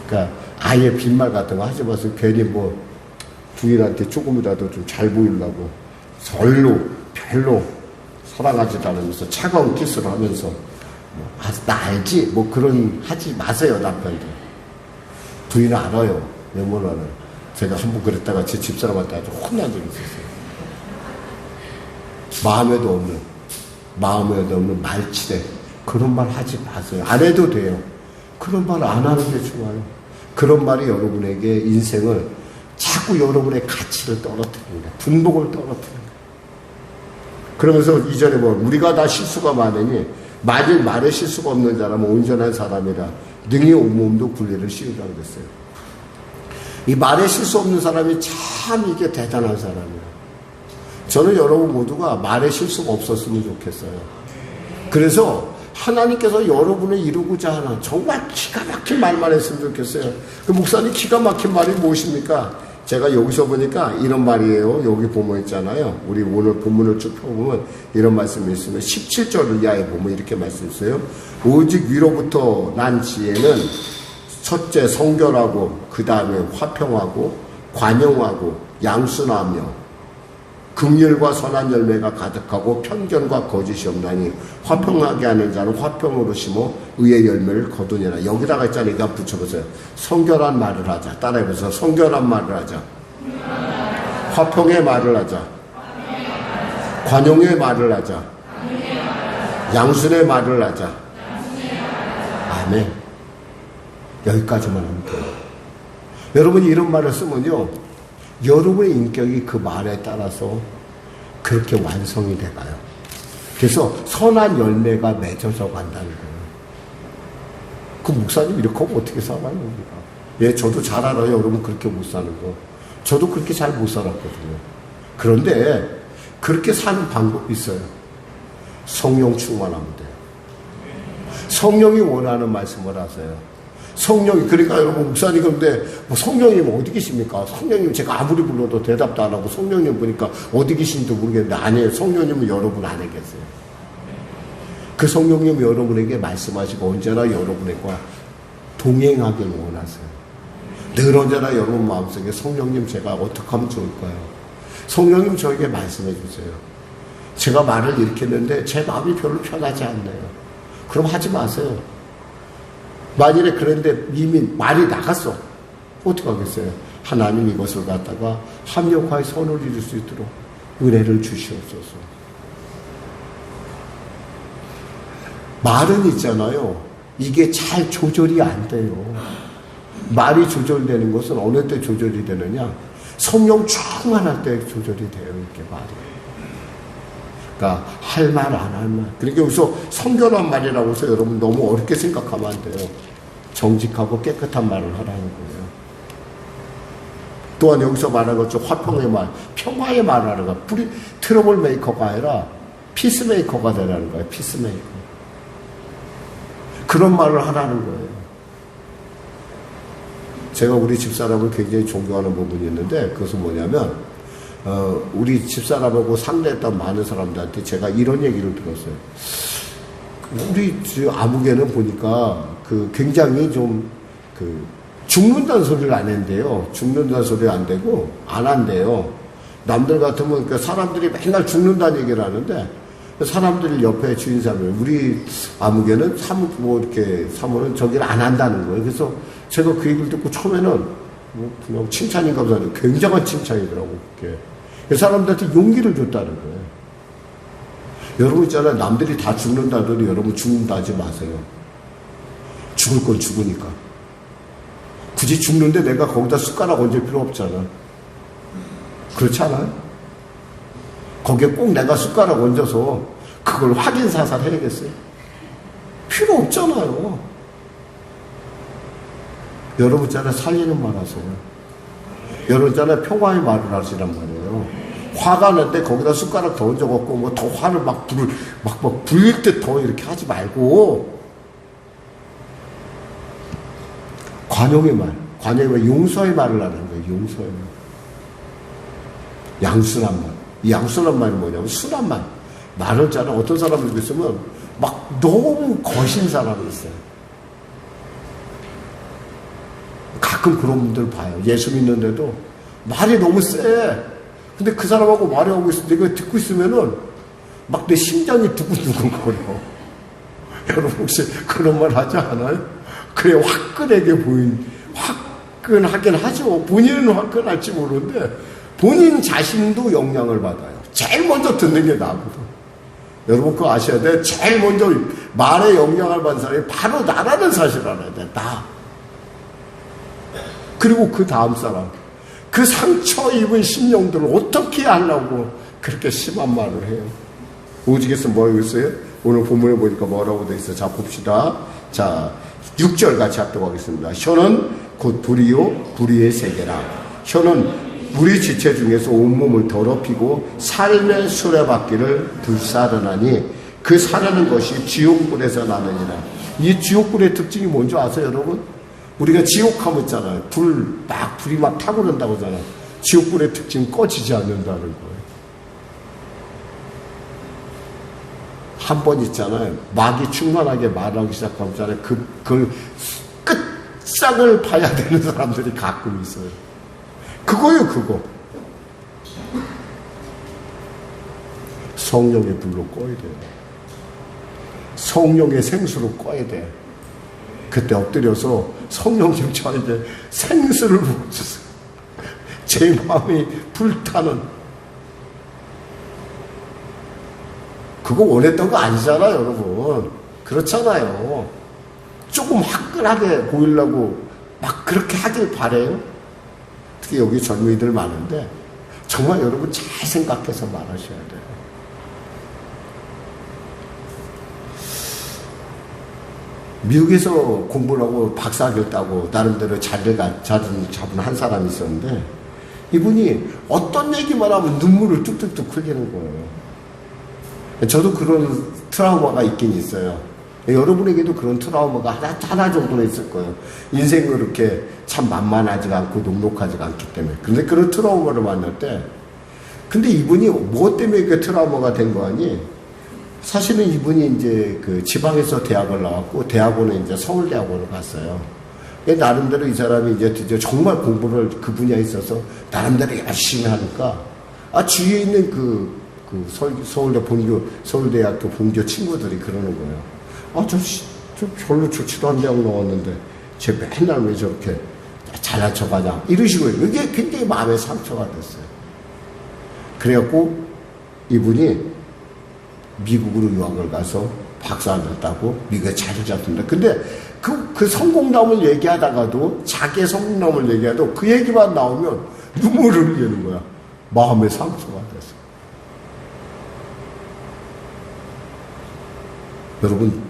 그러니까 아예 빈말 같은 거 하지 마세요. 괜히 뭐 부인한테 조금이라도 좀 잘 보이려고 별로 사랑하지도 않으면서 차가운 키스를 하면서 나 알지? 뭐 그런 하지 마세요, 남편들. 부인은 알아요, 외모는. 제가 한 번 그랬다가 제 집사람한테 아주 혼난 적이 있었어요. 마음에도 없는 말치대. 그런 말 하지 마세요. 안 해도 돼요. 그런 말 안 하는 게 좋아요. 그런 말이 여러분에게 인생을 자꾸 여러분의 가치를 떨어뜨립니다. 분복을 떨어뜨립니다. 그러면서 이전에 우리가 다 실수가 많으니 만일 말에 실수가 없는 사람은 온전한 사람이라 능히 온몸도 굴레를 씌우라고 그랬어요. 이 말에 실수 없는 사람이 참 이게 대단한 사람이에요. 저는 여러분 모두가 말에 실수가 없었으면 좋겠어요. 그래서 하나님께서 여러분을 이루고자 하는 정말 기가 막힌 말만 했으면 좋겠어요. 그 목사님 기가 막힌 말이 무엇입니까? 제가 여기서 보니까 이런 말이에요. 여기 보면 있잖아요. 우리 오늘 본문을 쭉 펴보면 이런 말씀이 있으면 17절 이하에 보면 이렇게 말씀했어요. 오직 위로부터 난 지혜는 첫째 성결하고 그 다음에 화평하고 관용하고 양순하며 긍휼과 선한 열매가 가득하고 편견과 거짓이 없나니 화평하게 하는 자는 화평으로 심어 의의 열매를 거두니라. 여기다가 있잖아요. 이거 붙여보세요. 성결한 말을 하자. 따라해보세요. 성결한 말을 하자. 화평의 말을 하자. 관용의 말을 하자. 양순의 말을 하자. 아멘. 여기까지만 하면 돼요. 여러분이 이런 말을 쓰면요, 여러분의 인격이 그 말에 따라서 그렇게 완성이 돼가요. 그래서 선한 열매가 맺어져 간다는 거예요. 그 목사님 이렇게 하면 어떻게 살아요, 우리가? 예, 저도 잘 알아요. 여러분 그렇게 못 사는 거. 저도 그렇게 잘 못 살았거든요. 그런데 그렇게 사는 방법이 있어요. 성령 충만하면 돼요. 성령이 원하는 말씀을 하세요. 성령이, 그러니까 여러분, 목사님, 그런데 뭐 성령님 어디 계십니까? 성령님 제가 아무리 불러도 대답도 안 하고 성령님 보니까 어디 계신지도 모르겠는데, 아니에요. 성령님은 여러분 안에 계세요. 그 성령님 여러분에게 말씀하시고 언제나 여러분과 동행하길 원하세요. 늘 언제나 여러분 마음속에 성령님 제가 어떻게 하면 좋을까요? 성령님 저에게 말씀해 주세요. 제가 말을 이렇게 했는데 제 마음이 별로 편하지 않네요. 그럼 하지 마세요. 만일에 그런데 이미 말이 나갔어. 어떻게 하겠어요? 하나님 이것을 갖다가 합력하여 선을 이룰 수 있도록 은혜를 주시옵소서. 말은 있잖아요. 이게 잘 조절이 안 돼요. 말이 조절되는 것은 어느 때 조절이 되느냐? 성령 충만할 때 조절이 돼요. 이렇게 말이. 그러니까 할 말 안 할 말. 그러니까 여기서 성결한 말이라고 해서 여러분 너무 어렵게 생각하면 안 돼요. 정직하고 깨끗한 말을 하라는 거예요. 또한 여기서 말하는 것처럼 화평의 말, 평화의 말을 하는 거예요. 트러블 메이커가 아니라 피스메이커가 되라는 거예요. 피스메이커. 그런 말을 하라는 거예요. 제가 우리 집사람을 굉장히 존경하는 부분이 있는데, 그것은 뭐냐면 우리 집사람하고 상대했던 많은 사람들한테 제가 이런 얘기를 들었어요. 우리 아무개는 보니까 굉장히 좀 죽는다는 소리를 안 한대요. 죽는다는 소리 안 되고 안 한대요. 남들 같으면 사람들이 맨날 죽는다는 얘기를 하는데, 사람들이 옆에 주인사람을, 우리 아무개는 이렇게 사모는 저기를 안 한다는 거예요. 그래서 제가 그 얘기를 듣고 처음에는 그냥 칭찬인가 보다. 굉장한 칭찬이더라고, 그게. 사람들한테 용기를 줬다는 거예요. 여러분 있잖아요. 남들이 다 죽는다더니 여러분 죽는다 하지 마세요. 죽을 건 죽으니까. 굳이 죽는데 내가 거기다 숟가락 얹을 필요 없잖아. 그렇지 않아요? 거기에 꼭 내가 숟가락 얹어서 그걸 확인사살 해야겠어요? 필요 없잖아요. 여러분 있잖아요. 살리는 말 하세요. 여러분 있잖아요. 평화의 말을 하시란 말이에요. 화가 났는데 거기다 숟가락 더 얹어갖고 뭐 더 화를 막 불릴 때 더 이렇게 하지 말고, 관용의 말, 용서의 말을 하는 거예요. 용서의 말. 양순한 말. 이 양순한 말이 뭐냐면 순한 말. 말을 잘하는 어떤 사람들 있으면 막 너무 거신 사람이 있어요. 가끔 그런 분들 봐요. 예수 믿는데도 말이 너무 세. 근데 그 사람하고 말하고 있을 때 듣고 있으면은 막 내 심장이 두근두근거려. 여러분 혹시 그런 말 하지 않아요? 그래 화끈하게 화끈하긴 하죠. 본인은 화끈할지 모르는데 본인 자신도 영향을 받아요. 제일 먼저 듣는 게 나거든. 여러분 그거 아셔야 돼. 제일 먼저 말에 영향을 받는 사람이 바로 나라는 사실을 알아야 돼. 나. 그리고 그 다음 사람. 그 상처 입은 심령들을 어떻게 하려고 그렇게 심한 말을 해요. 오직에서 뭐라고 했어요? 오늘 본문에 보니까 뭐라고 돼 있어요? 자 봅시다. 자 6절 같이 합독 하겠습니다. 혀는 곧 불이요 불의의 세계라. 혀는 우리 지체 중에서 온몸을 더럽히고 삶의 수레바퀴를 불사르나니 그 사르는 것이 지옥불에서 나느니라. 이 지옥불의 특징이 뭔지 아세요 여러분? 우리가 지옥하면 있잖아요. 불이 막 타고 그런다고 하잖아요. 지옥불의 특징은 꺼지지 않는다는 거예요. 한 번 있잖아요. 막이 충만하게 말하기 시작하면 있잖아요. 그 끝장을 봐야 되는 사람들이 가끔 있어요. 그거예요, 그거. 성령의 불로 꺼야 돼요. 성령의 생수로 꺼야 돼. 그때 엎드려서 성령님 저에게 생수를 부어주세요. 제 마음이 불타는. 그거 원했던 거 아니잖아요, 여러분. 그렇잖아요. 조금 화끈하게 보이려고 막 그렇게 하길 바래요. 특히 여기 젊은이들 많은데 정말 여러분 잘 생각해서 말하셔야 돼요. 미국에서 공부를 하고 박사학위를 따고 나름대로 자리를 잡은 한 사람이 있었는데 이분이 어떤 얘기만 하면 눈물을 뚝뚝뚝 흘리는 거예요. 저도 그런 트라우마가 있긴 있어요. 여러분에게도 그런 트라우마가 하나 정도는 있을 거예요. 인생은 그렇게 참 만만하지가 않고 녹록하지가 않기 때문에. 근데 그런 트라우마를 만날 때 근데 이분이 무엇 때문에 그 트라우마가 된 거 아니? 사실은 이분이 이제 그 지방에서 대학을 나왔고 대학원에 이제 서울대학원을 갔어요. 나름대로 이 사람이 이제 정말 공부를 그 분야에 있어서 나름대로 열심히 하니까 주위에 있는 서울대학교 본교 친구들이 그러는 거예요. 저 별로 좋지도 않은 대학 나왔는데 쟤 맨날 왜 저렇게 잘난 척하냐 이런 식으로 이게 굉장히 마음에 상처가 됐어요. 그래갖고 이분이 미국으로 유학을 가서 박사학위를 따고 미국에 자리 잡습니다. 근데 그 성공담을 얘기하다가도 자기의 성공담을 얘기해도 그 얘기만 나오면 눈물을 흘리는 거야. 마음의 상처가 됐어.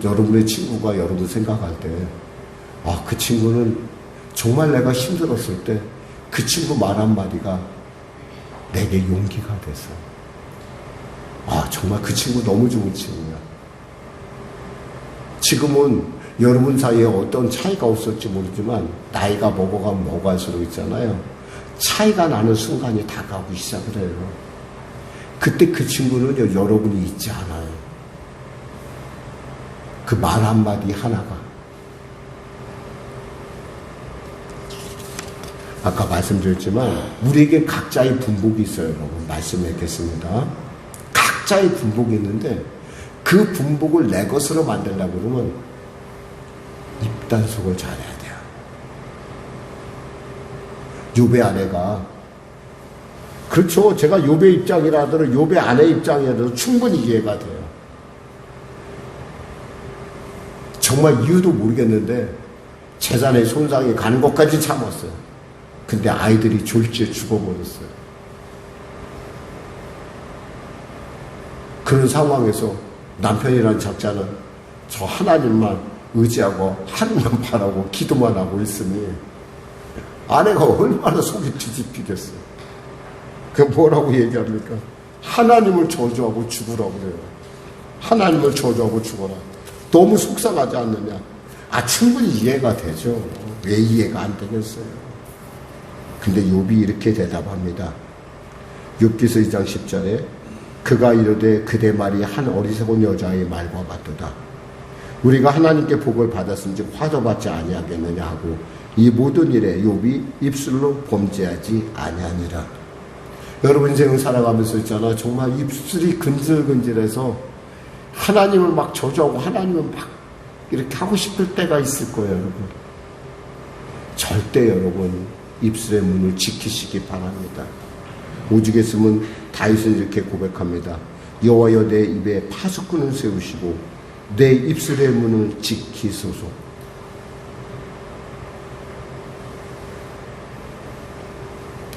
여러분의 친구가 여러분 생각할 때, 그 친구는 정말 내가 힘들었을 때 그 친구 말 한마디가 내게 용기가 됐어. 정말 그 친구 너무 좋은 친구야. 지금은 여러분 사이에 어떤 차이가 없을지 모르지만 나이가 먹어가면 먹어갈수록 있잖아요. 차이가 나는 순간이 다가오기 시작을 해요. 그때 그 친구는 여러분이 있지 않아요. 그 말 한마디 하나가. 아까 말씀드렸지만 우리에게 각자의 분복이 있어요. 여러분 말씀드리겠습니다. 각자의 분복이 있는데 그 분복을 내 것으로 만들려고 그러면 입단속을 잘해야 돼요. 욥의 아내가 그렇죠. 제가 욥의 입장이라 하더라도 욥의 아내 입장이라도 충분히 이해가 돼요. 정말 이유도 모르겠는데 재산의 손상이 가는 것까지 참았어요. 근데 아이들이 졸지에 죽어버렸어요. 그런 상황에서 남편이라는 작자는 저 하나님만 의지하고 하늘만 바라고 기도만 하고 있으니 아내가 얼마나 속이 뒤집히겠어요. 그 뭐라고 얘기합니까? 하나님을 저주하고 죽으라고 그래요. 하나님을 저주하고 죽어라. 너무 속상하지 않느냐? 충분히 이해가 되죠. 왜 이해가 안 되겠어요? 근데 욥이 이렇게 대답합니다. 욥기서 2장 10절에 그가 이르되 그대 말이 한 어리석은 여자의 말과 같도다. 우리가 하나님께 복을 받았은지 화도 받지 아니하겠느냐 하고 이 모든 일에 욥이 입술로 범죄하지 아니하니라. 여러분 인생을 살아가면서 있잖아. 정말 입술이 근질근질해서 하나님을 막 저주하고 하나님을 막 이렇게 하고 싶을 때가 있을 거예요. 여러분. 절대 여러분 입술의 문을 지키시기 바랍니다. 오죽 했으면 다윗은 이렇게 고백합니다. 여호와여 내 입에 파수꾼을 세우시고 내 입술의 문을 지키소서.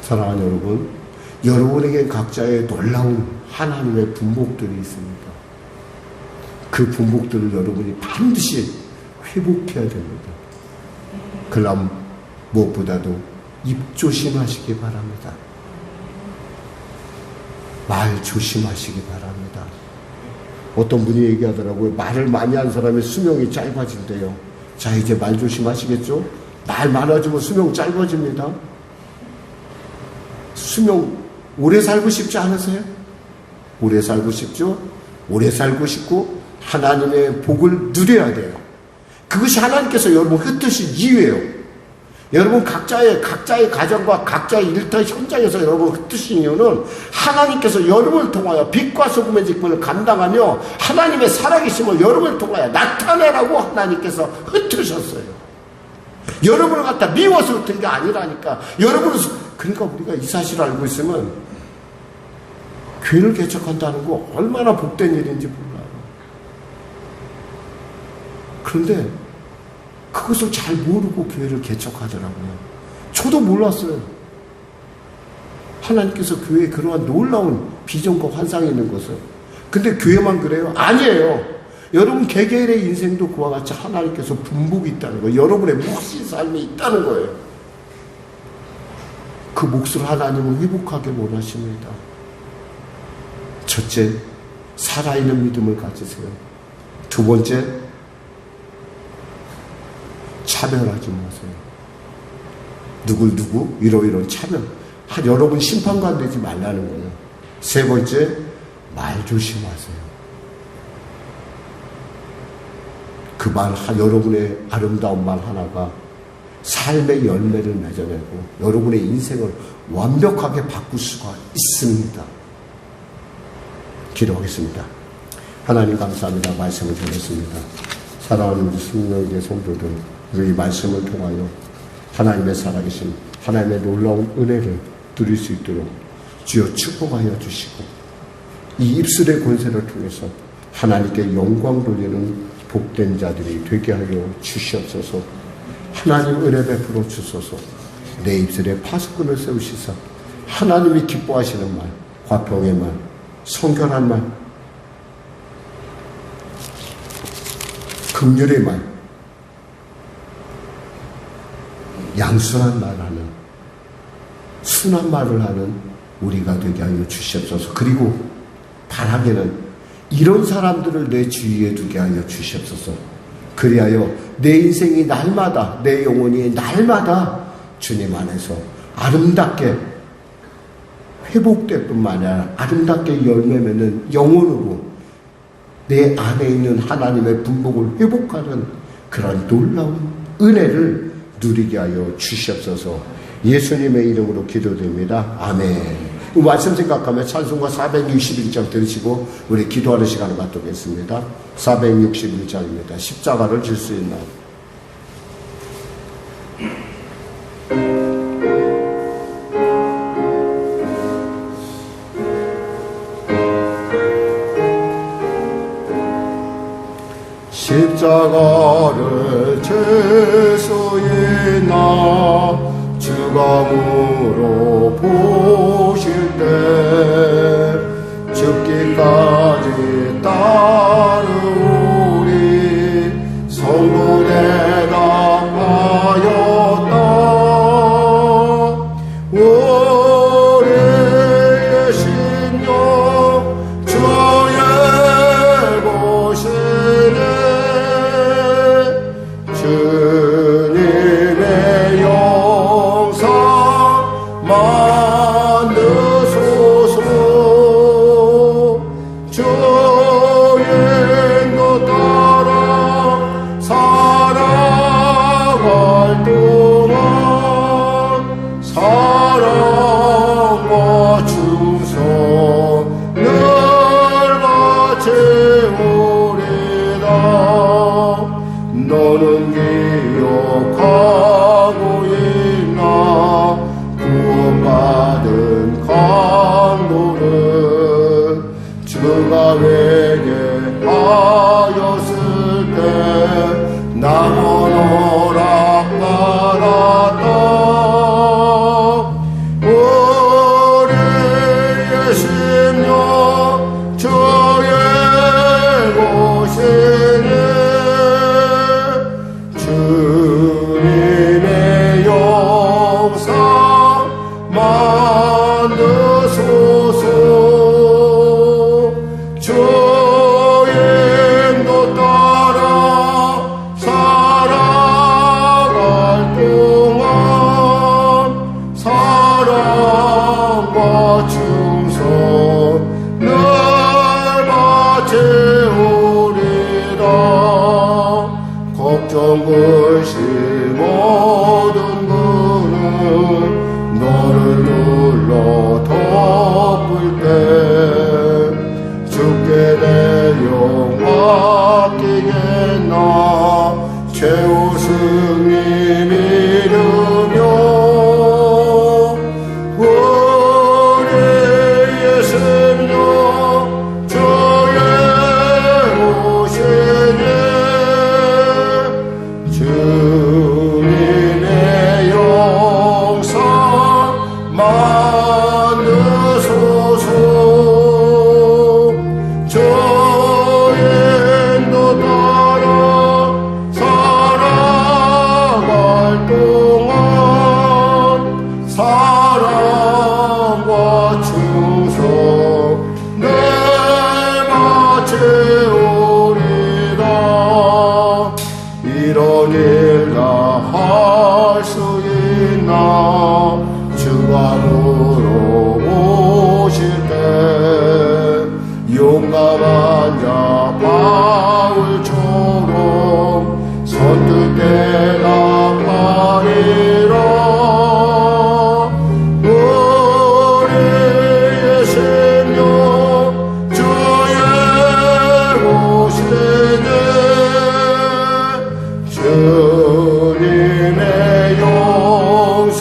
사랑하는 여러분, 여러분에게 각자의 놀라운 하나님의 분복들이 있습니다. 그 분복들을 여러분이 반드시 회복해야 됩니다. 그럼 무엇보다도 입 조심하시기 바랍니다. 말 조심하시기 바랍니다. 어떤 분이 얘기하더라고요. 말을 많이 한 사람의 수명이 짧아진대요. 자, 이제 말 조심하시겠죠? 말 많아지면 수명 짧아집니다. 수명 오래 살고 싶지 않으세요? 오래 살고 싶죠? 오래 살고 싶고 하나님의 복을 누려야 돼요. 그것이 하나님께서 여러분 흩으신 이유예요. 여러분 각자의 가정과 각자의 일터 현장에서 여러분 흩으신 이유는 하나님께서 여러분을 통하여 빛과 소금의 직분을 감당하며 하나님의 살아계심을 여러분을 통하여 나타내라고 하나님께서 흩으셨어요. 여러분을 갖다 미워서 흩은 게 아니라니까. 그러니까 우리가 이 사실을 알고 있으면 교회를 개척한다는 거 얼마나 복된 일인지 몰라요. 그런데 그것을 잘 모르고 교회를 개척하더라고요. 저도 몰랐어요. 하나님께서 교회에 그러한 놀라운 비전과 환상이 있는 것을. 근데 교회만 그래요? 아니에요. 여러분 개개인의 인생도 그와 같이 하나님께서 분복이 있다는 거예요. 여러분의 몫인 삶이 있다는 거예요. 그 몫을 하나님은 회복하게 원하십니다. 첫째, 살아있는 믿음을 가지세요. 두 번째, 차별하지 마세요. 누구 이런 차별. 여러분 심판관 되지 말라는 거예요. 세 번째, 말 조심하세요. 그 말, 여러분의 아름다운 말 하나가 삶의 열매를 맺어내고 여러분의 인생을 완벽하게 바꿀 수가 있습니다. 기도하겠습니다. 하나님 감사합니다. 말씀을 전했습니다. 사랑하는 우리 성령의 성도들, 이 말씀을 통하여 하나님의 살아계신 하나님의 놀라운 은혜를 누릴 수 있도록 주여 축복하여 주시고, 이 입술의 권세를 통해서 하나님께 영광 돌리는 복된 자들이 되게 하여 주시옵소서. 하나님 은혜 베풀어 주소서. 내 입술에 파수꾼을 세우시사 하나님이 기뻐하시는 말, 화평의 말, 성결한 말, 긍휼의 말, 양순한 말을 하는, 순한 말을 하는 우리가 되게 하여 주시옵소서. 그리고 바라기는 이런 사람들을 내 주위에 두게 하여 주시옵소서. 그리하여 내 인생이 날마다, 내 영혼이 날마다 주님 안에서 아름답게 회복될 뿐만 아니라 아름답게 열매 맺는 영혼으로 내 안에 있는 하나님의 분복을 회복하는 그런 놀라운 은혜를 누리게 하여 주시옵소서. 예수님의 이름으로 기도드립니다. 아멘. 이 말씀 생각하며 찬송가 461장 들으시고 우리 기도하는 시간을 갖도록겠습니다. 461장입니다. 십자가를 질 수 있나. 십자가를 질 수 있나. 주가 물어보실 때 죽기까지 따른 우리 성도 대답하였다. 우리의 신령 주의 보시네. 주님의 영상 만드소서. 주인도 따라 살아갈 동안 사랑과 충성을 바치우리다. 너는 기억하고 있나. 구원받은 강도를 주가 회개하였을 때 남은 허락받았다. 우리의 심령 주의 보시네. 주님의 영상 만드소서. 주인도 따라 살아갈 동안 사랑과 충성을 바치우리라. 걱정 근심 모든 그는 너를 눌러 덮을 때 주께 내 영 맡기겠나. 최후 승리 믿으며 우리의 심령 주의 보시네. 충성 늘 바치오리다. 이런 일 다 할 수 있나 주가 물어보실 때 용감한 자 바울처럼 선뜻 대답하리라. 우리의 생명 주의 보시네. 주님의 영상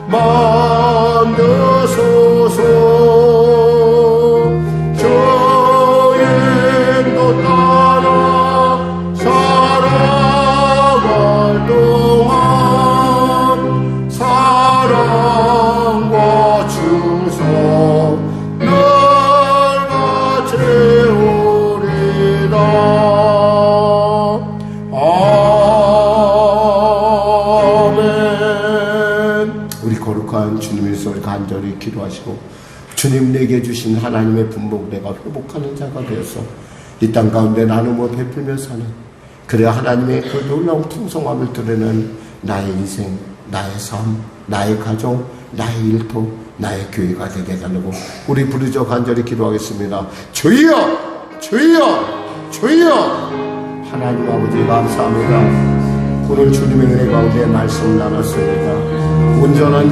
만드소서. 주님도 따라 살아갈 동안 사랑과 충성 늘 바치오리다. 우리 거룩한 주님의 소리 간절히 기도하시고 주님 내게 주신 하나님의 분복 내가 회복하는 자가 되어서 이 땅 가운데 나눔을 베풀며 사는, 그래 하나님의 그 놀라운 풍성함을 드러내는 나의 인생, 나의 삶, 나의 가정, 나의 일터, 나의 교회가 되게 해달라고 우리 부르짖어 간절히 기도하겠습니다. 주여! 주여! 주여! 하나님 아버지 감사합니다. 오늘 주님의 은혜 가운데 말씀 나눴습니다. 온전한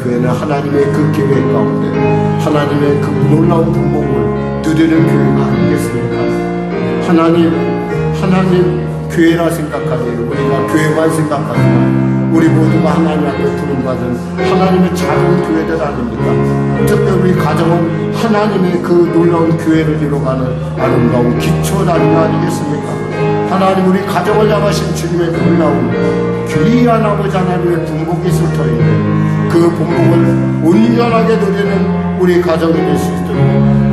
교회는 하나님의 그 계획 가운데 하나님의 그 놀라운 분복을 누리는 교회가 아니겠습니까? 하나님 교회라 생각하니 우리가 교회만 생각하지만 우리 모두가 하나님 앞에 부름받은 하나님의 작은 교회들 아닙니까? 특별히 가정은 하나님의 그 놀라운 교회를 이루어가는 아름다운 기초단위 아니겠습니까? 하나님 우리 가정을 향하신 주님의 놀라운 귀한 아버지 하나님의 분복이 있을 터인데 그 분복을 온전하게 누리는 우리 가정이 될 수 있도록,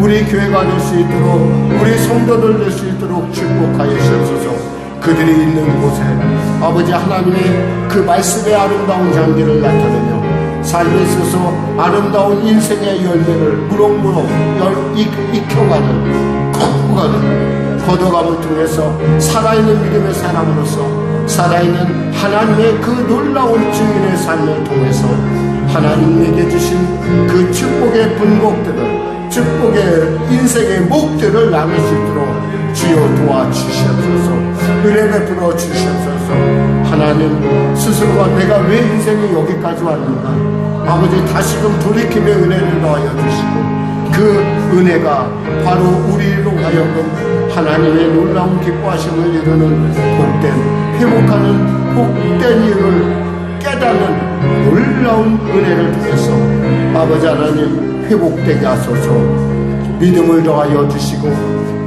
우리 교회가 될 수 있도록, 우리 성도들 될 수 있도록 축복하여 주옵소서. 그들이 있는 곳에 아버지 하나님의 그 말씀의 아름다운 향기를 나타내며 삶에 있어서 아름다운 인생의 열매를 무럭무럭 익혀가는 걷어감을 통해서 살아있는 믿음의 사람으로서 살아있는 하나님의 그 놀라운 증인의 삶을 통해서 하나님에게 주신 그 축복의 분복들을, 축복의 인생의 목들을 나눌 수 있도록 주여 도와주시옵소서. 은혜 베풀어 주시옵소서. 하나님 스스로가 내가 왜 인생이 여기까지 왔는가 아버지 다시금 돌이킴의 은혜를 더하여 주시고 그 은혜가 바로 우리로 하여금 하나님의 놀라운 기뻐하심을 이루는 복된, 회복하는 복된 일을 깨닫는 놀라운 은혜를 통해서 아버지 하나님 회복되게 하소서. 믿음을 더하여 주시고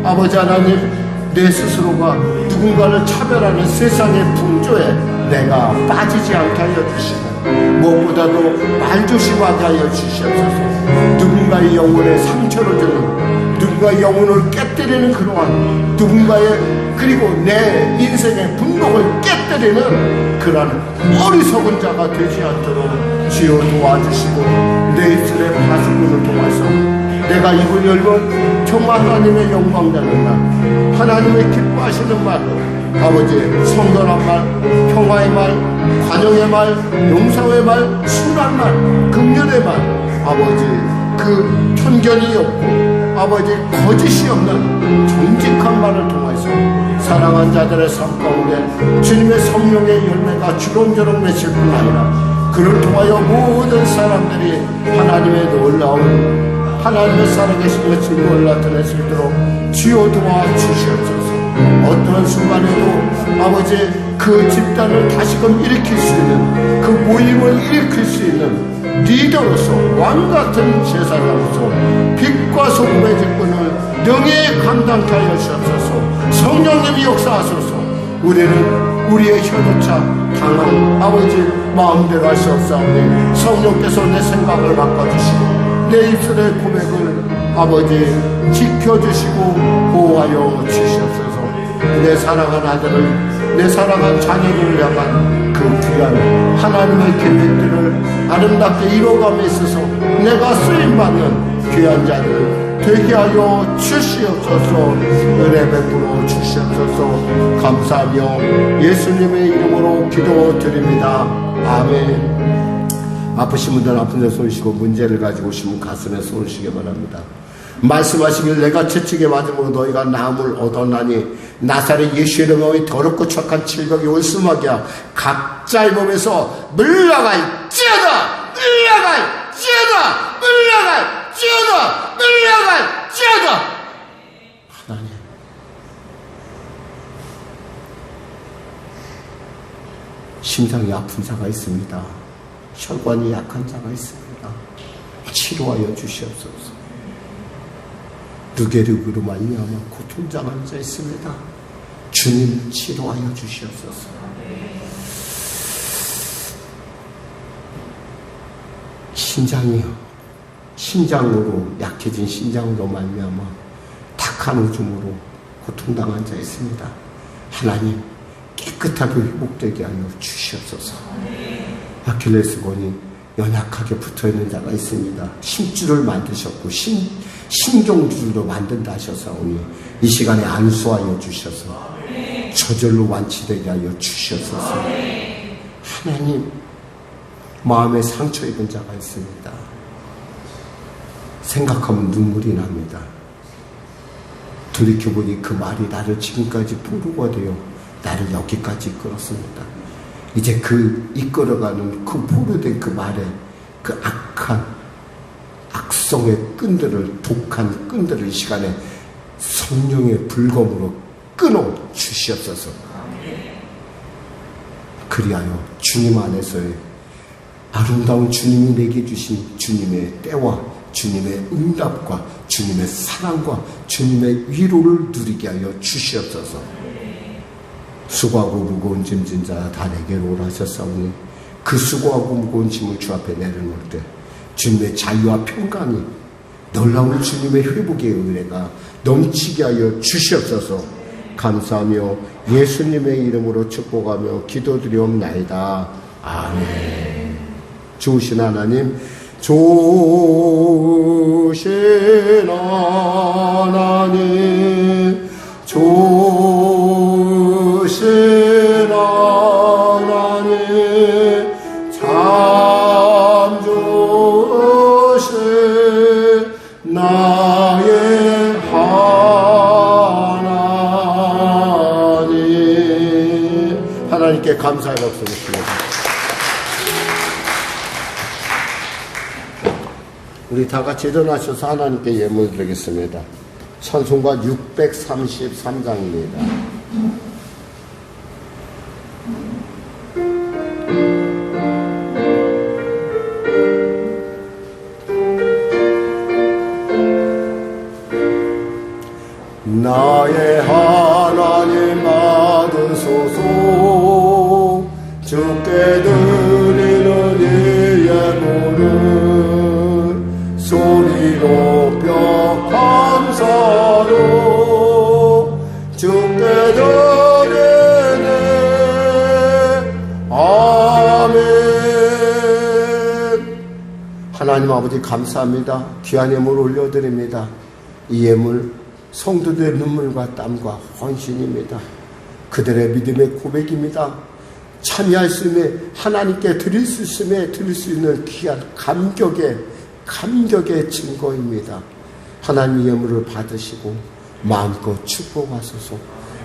아버지 하나님 내 스스로가 누군가를 차별하는 세상의 풍조에 내가 빠지지 않게 하여 주시고 무엇보다도 말조심하게 하여 주시옵소서. 누군가의 영혼에 상처를 주는, 누군가의 영혼을 깨뜨리는 그러한 누군가의 그리고 내 인생의 분노를 깨뜨리는 그러한 어리석은 자가 되지 않도록 주여 도와주시고 내 입술의 파수꾼을 통해서 내가 입을 열면 정말 하나님의 영광되는 말, 하나님의 기뻐하시는 말, 아버지 성결한 말, 평화의 말, 관용의 말, 용서의 말, 순한 말, 긍휼의 말, 아버지 그 편견이 없고 아버지 거짓이 없는 정직한 말을 통해서 사랑한 자들의 삶 가운데 주님의 성령의 열매가 주렁주렁 맺힐 뿐 아니라 그를 통하여 모든 사람들이 하나님의 놀라운 하나님의 살아계신 증거를 나타낼 수 있도록 주여 도와주시옵소서. 어떠한 순간에도 아버지 그 집단을 다시금 일으킬 수 있는 그 모임을 일으킬 수 있는 리더로서 왕같은 제사장으로서 빛과 소금의 직분을 능히 감당케 하여 주옵소서. 성령님이 역사하소서. 우리는 우리의 혀조차 당한 아버지 마음대로 할 수 없사오니 성령께서 내 생각을 바꿔주시고 내 입술의 고백을 아버지 지켜주시고 보호하여 주시옵소서. 내 사랑한 아들을, 내 사랑한 자녀를 향한 그 귀한 하나님의 계획들을 아름답게 이루어감에 있어서 내가 쓰임받는 귀한 자들 되게 하여 주시옵소서. 은혜 베풀어 주시옵소서. 감사하며 예수님의 이름으로 기도드립니다. 아멘. 아프신 분들 아픈 데 손으시고 문제를 가지고 오시면 가슴에 손으시기 바랍니다. 말씀하시길 내가 채찍에 맞음으로 너희가 나음을 얻었나니 나사렛 예수의 이름으로 더럽고 추악한 질병이 올스막이야 각자의 몸에서 물러갈지어다. 물러갈지어다. 물러갈지어다. 물러갈지어다. 하나님, 심장이 아픈 자가 있습니다. 혈관이 약한 자가 있습니다. 치료하여 주시옵소서. 누게르그로 말미암아 고통당한 자 있습니다. 주님 치료하여 주시옵소서. 심장으로 약해진 심장으로 말미암아 탁한 오줌으로 고통당한 자 있습니다. 하나님 깨끗하게 회복되게 하여 주시옵소서. 아킬레스건이 연약하게 붙어있는 자가 있습니다. 심줄을 만드셨고 신경줄도 만든다 하셔서오니 이 시간에 안수하여 주셔서 저절로 완치되게 하여 주시옵소서. 하나님, 마음에 상처 입은 자가 있습니다. 생각하면 눈물이 납니다. 돌이켜보니 그 말이 나를 지금까지 포로가 되어 나를 여기까지 이끌었습니다. 이제 그 이끌어가는 그 포로된 그 말에 그 악한 악성의 끈들을, 독한 끈들을 이 시간에 성령의 불검으로 끊어 주시옵소서. 그리하여 주님 안에서의 아름다운 주님이 내게 주신 주님의 때와 주님의 응답과 주님의 사랑과 주님의 위로를 누리게 하여 주시옵소서. 수고하고 무거운 짐진 자 다 내게로 오라 하셨사오니 그 수고하고 무거운 짐을 주 앞에 내려놓을 때 주님의 자유와 평강이 놀라운 주님의 회복의 은혜가 넘치게 하여 주시옵소서. 감사하며 예수님의 이름으로 축복하며 기도드리옵나이다. 아멘. 좋으신 하나님, 좋으신 하나님, 좋으신 하나님, 참 좋으신 나의 하나님. 하나님께 감사의 박수를 드립니다. 우리 다 같이 일어나셔서 하나님께 예물 드리겠습니다. 찬송가 633장입니다. 나의 하나님 받으소서. 주께 드리는 이 예물을 소리 높여 감사로 주께 드리네. 아멘. 하나님 아버지 감사합니다. 귀한 예물 올려드립니다. 이 예물 성도들의 눈물과 땀과 헌신입니다. 그들의 믿음의 고백입니다. 참여할 수 있는, 하나님께 드릴 수 있음에 드릴 수 있는 귀한 감격의 증거입니다. 하나님 예물을 받으시고 마음껏 축복하소서.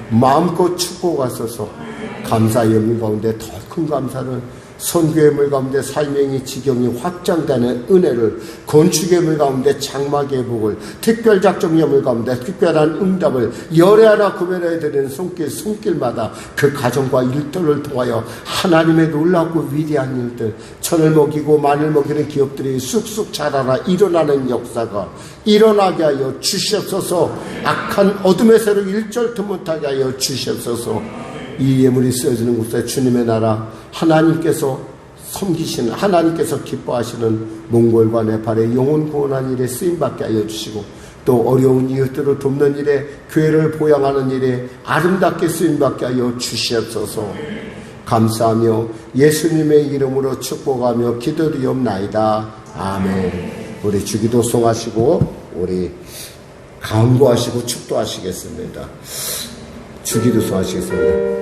마음껏 축복하소서. 감사 예물 가운데 더 큰 감사를, 선교의 예물 가운데 삶의 지경이 확장되는 은혜를, 건축의 예물 가운데 장막의 복을, 특별작정 예물 가운데 특별한 응답을 열애하나 구별해 드리는 손길마다 그 가정과 일터를 통하여 하나님의 놀랍고 위대한 일들, 천을 먹이고 만을 먹이는 기업들이 쑥쑥 자라나 일어나는 역사가 일어나게 하여 주시옵소서. 악한 어둠의 세력 일절도 못하게 하여 주시옵소서. 이 예물이 쓰여지는 곳에 주님의 나라, 하나님께서 섬기시는, 하나님께서 기뻐하시는 몽골과 네팔의 영혼 구원한 일에 쓰임받게 하여 주시고, 또 어려운 이웃들을 돕는 일에, 교회를 보양하는 일에 아름답게 쓰임받게 하여 주시옵소서. 감사하며 예수님의 이름으로 축복하며 기도드리옵나이다. 아멘. 우리 주기도 송하시고 우리 강구하시고 축도하시겠습니다. 주기도 송하시겠습니다.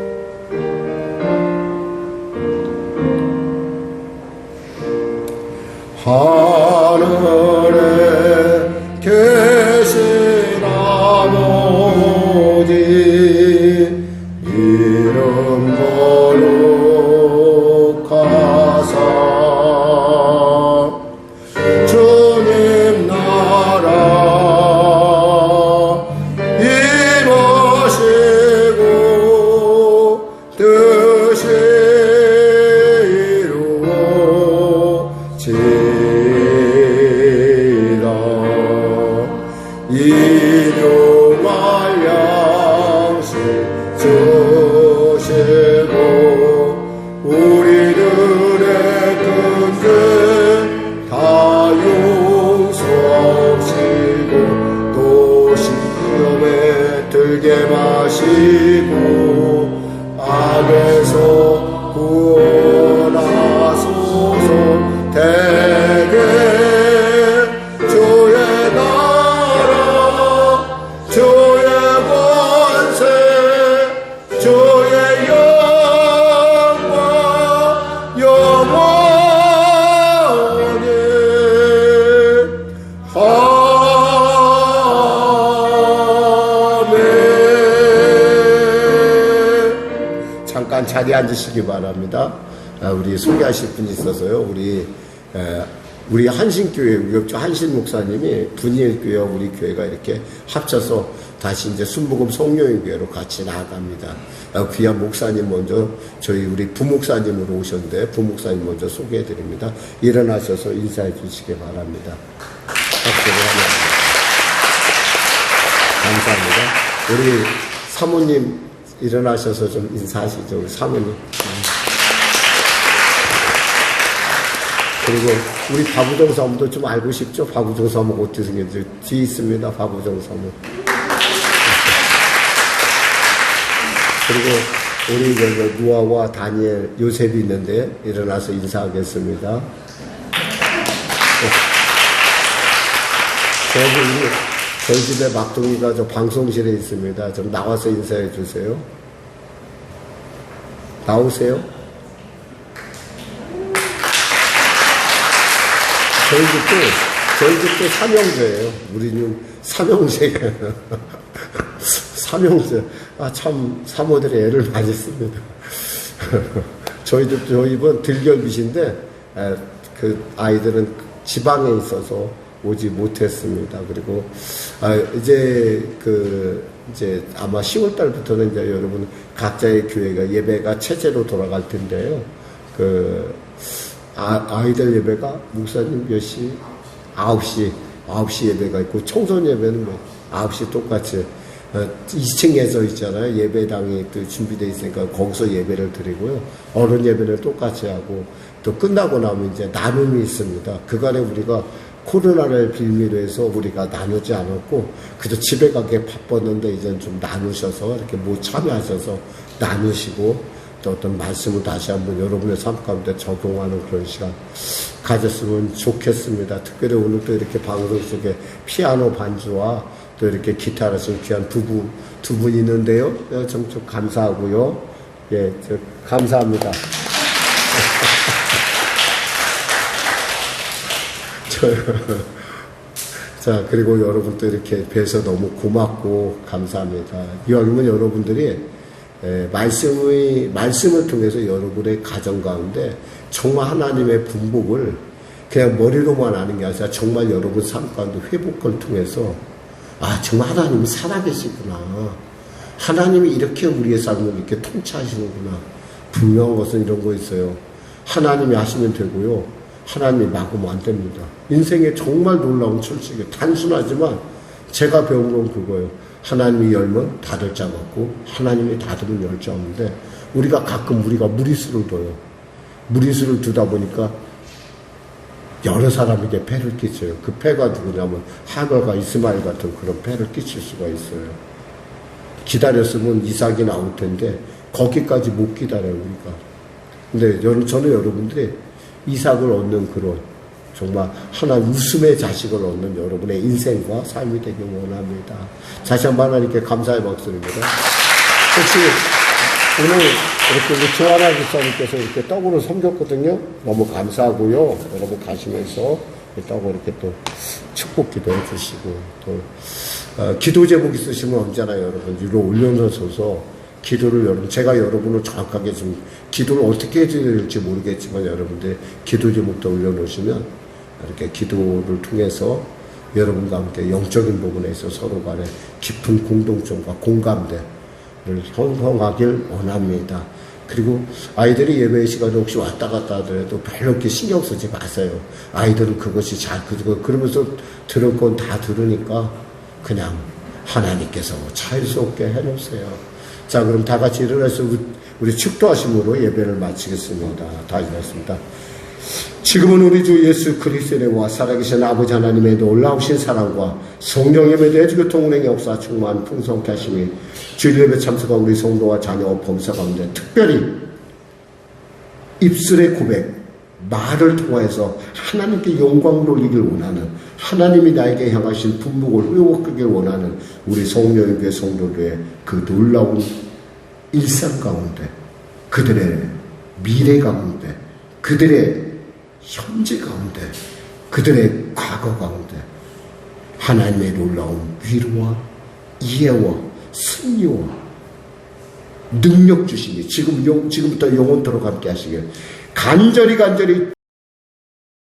하늘에 계신 아버지 이름 거룩하사 주님 나라 이루시고 뜻이 이루어지라. 일용할 양식 주시고 우리들의 끈들 다 용서하시고 또 시험에 들게 마시고 악에서 구원하소서. 대개 주의 나라 주의 권세 주의 영광 영원히 아멘. 잠깐 자리에 앉으시기 바랍니다. 우리 소개하실 분이 있어서요. 우리 한신교회, 우리 한신 목사님이 분일교회와 우리 교회가 이렇게 합쳐서 다시 이제 순복음 성령교회로 같이 나아갑니다. 귀한 목사님 먼저 우리 부목사님으로 오셨는데 부목사님 먼저 소개해 드립니다. 일어나셔서 인사해 주시기 바랍니다. 박수를 하면 감사합니다. 우리 사모님 일어나셔서 좀 인사하시죠. 우리 사모님. 그리고 우리 박우정 사모도 좀 알고 싶죠? 박우정 사모가 어떻게 생겼는지 뒤에 있습니다. 박우정 사모. 그리고 우리 누아와 다니엘, 요셉이 있는데 일어나서 인사하겠습니다. 저희 집에 막둥이가 저 방송실에 있습니다. 좀 나와서 인사해 주세요. 나오세요. 저희 집도 삼형제예요. 우리는 삼형제예요. 삼형제. 참 사모들이 애를 많이 씁니다. 저희 집은 들결빚인데 그 아이들은 지방에 있어서 오지 못했습니다. 그리고 이제 아마 10월 달부터는 이제 여러분 각자의 교회가 예배가 체제로 돌아갈 텐데요. 아이들 예배가 목사님 몇 시? 9시 예배가 있고 청소년 예배는 9시 똑같이 2층에서 있잖아요. 예배당이 또 준비되어 있으니까 거기서 예배를 드리고요. 어른 예배는 똑같이 하고 또 끝나고 나면 이제 나눔이 있습니다. 그간에 우리가 코로나를 빌미로 해서 우리가 나누지 않았고 그저 집에 가게 바빴는데 이제는 좀 나누셔서 이렇게 참여하셔서 나누시고 또 어떤 말씀을 다시 한번 여러분의 삶 가운데 적용하는 그런 시간 가졌으면 좋겠습니다. 특별히 오늘 또 이렇게 방송 속에 피아노 반주와 또 이렇게 기타를 치는 귀한 두 분이 있는데요. 좀 감사하고요. 예, 감사합니다. 자, 그리고 여러분 또 이렇게 뵈서 너무 고맙고 감사합니다. 이왕이면 여러분들이 말씀을 통해서 여러분의 가정 가운데 정말 하나님의 분복을 그냥 머리로만 아는 게 아니라 정말 여러분 삶 가운데 회복을 통해서 정말 하나님이 살아계시구나. 하나님이 이렇게 우리의 삶을 이렇게 통치하시는구나. 분명한 것은 이런 거 있어요. 하나님이 하시면 되고요. 하나님이 막으면 안 됩니다. 인생에 정말 놀라운 철칙이에요. 단순하지만 제가 배운 건 그거예요. 하나님이 열면 닫을 자가 없고 하나님이 닫으면 열 자가 없는데 우리가 가끔 무리수를 둬요. 무리수를 두다 보니까 여러 사람에게 폐를 끼쳐요. 그 폐가 누구냐면 하갈과 이스마엘 같은 그런 폐를 끼칠 수가 있어요. 기다렸으면 이삭이 나올 텐데 거기까지 못 기다려요. 우리가 근데 저는 여러분들이 이삭을 얻는 그런 정말 하나님 웃음의 자식을 얻는 여러분의 인생과 삶이 되길 원합니다. 다시 한번 하나님께 감사의 박수입니다. 혹시 오늘 이렇게 우리 조아라 기사님께서 이렇게 떡으로 섬겼거든요. 너무 감사하고요. 여러분 가시면서 떡을 이렇게 또 축복 기도해 주시고 또 기도 제목 있으시면 언제나 여러분 위로 올려놓으셔서 기도를 제가 여러분을 정확하게 좀 기도를 어떻게 해줘야 될지 모르겠지만 여러분들 기도 제목도 올려놓으시면 이렇게 기도를 통해서 여러분과 함께 영적인 부분에서 서로 간에 깊은 공동점과 공감대를 형성하길 원합니다. 그리고 아이들이 예배 시간에 혹시 왔다 갔다 하더라도 별로 이렇게 신경 쓰지 마세요. 아이들은 그것이 그러면서 들을 건 다 들으니까 그냥 하나님께서 자유스럽게 해놓으세요. 자, 그럼 다 같이 일어나서 우리 축도하심으로 예배를 마치겠습니다. 다 일어났습니다. 지금은 우리 주 예수 그리스도의 은혜와 살아계신 아버지 하나님의 놀라우신 사랑과 성령의 매대주 교통운행 역사 충만 풍성케 하심이 주일 예배 참석한 우리 성도와 자녀 범사 가운데 특별히 입술의 고백, 말을 통하여서 하나님께 영광을 올리길 원하는 하나님이 나에게 향하신 분목을 회복하길 원하는 우리 성령의 교회 성도들의 그 놀라운 일상 가운데 그들의 미래 가운데 그들의 현재 가운데 그들의 과거 가운데 하나님의 놀라운 위로와 이해와 승리와 능력 주시니 지금부터 영원토록 함께 하시길 간절히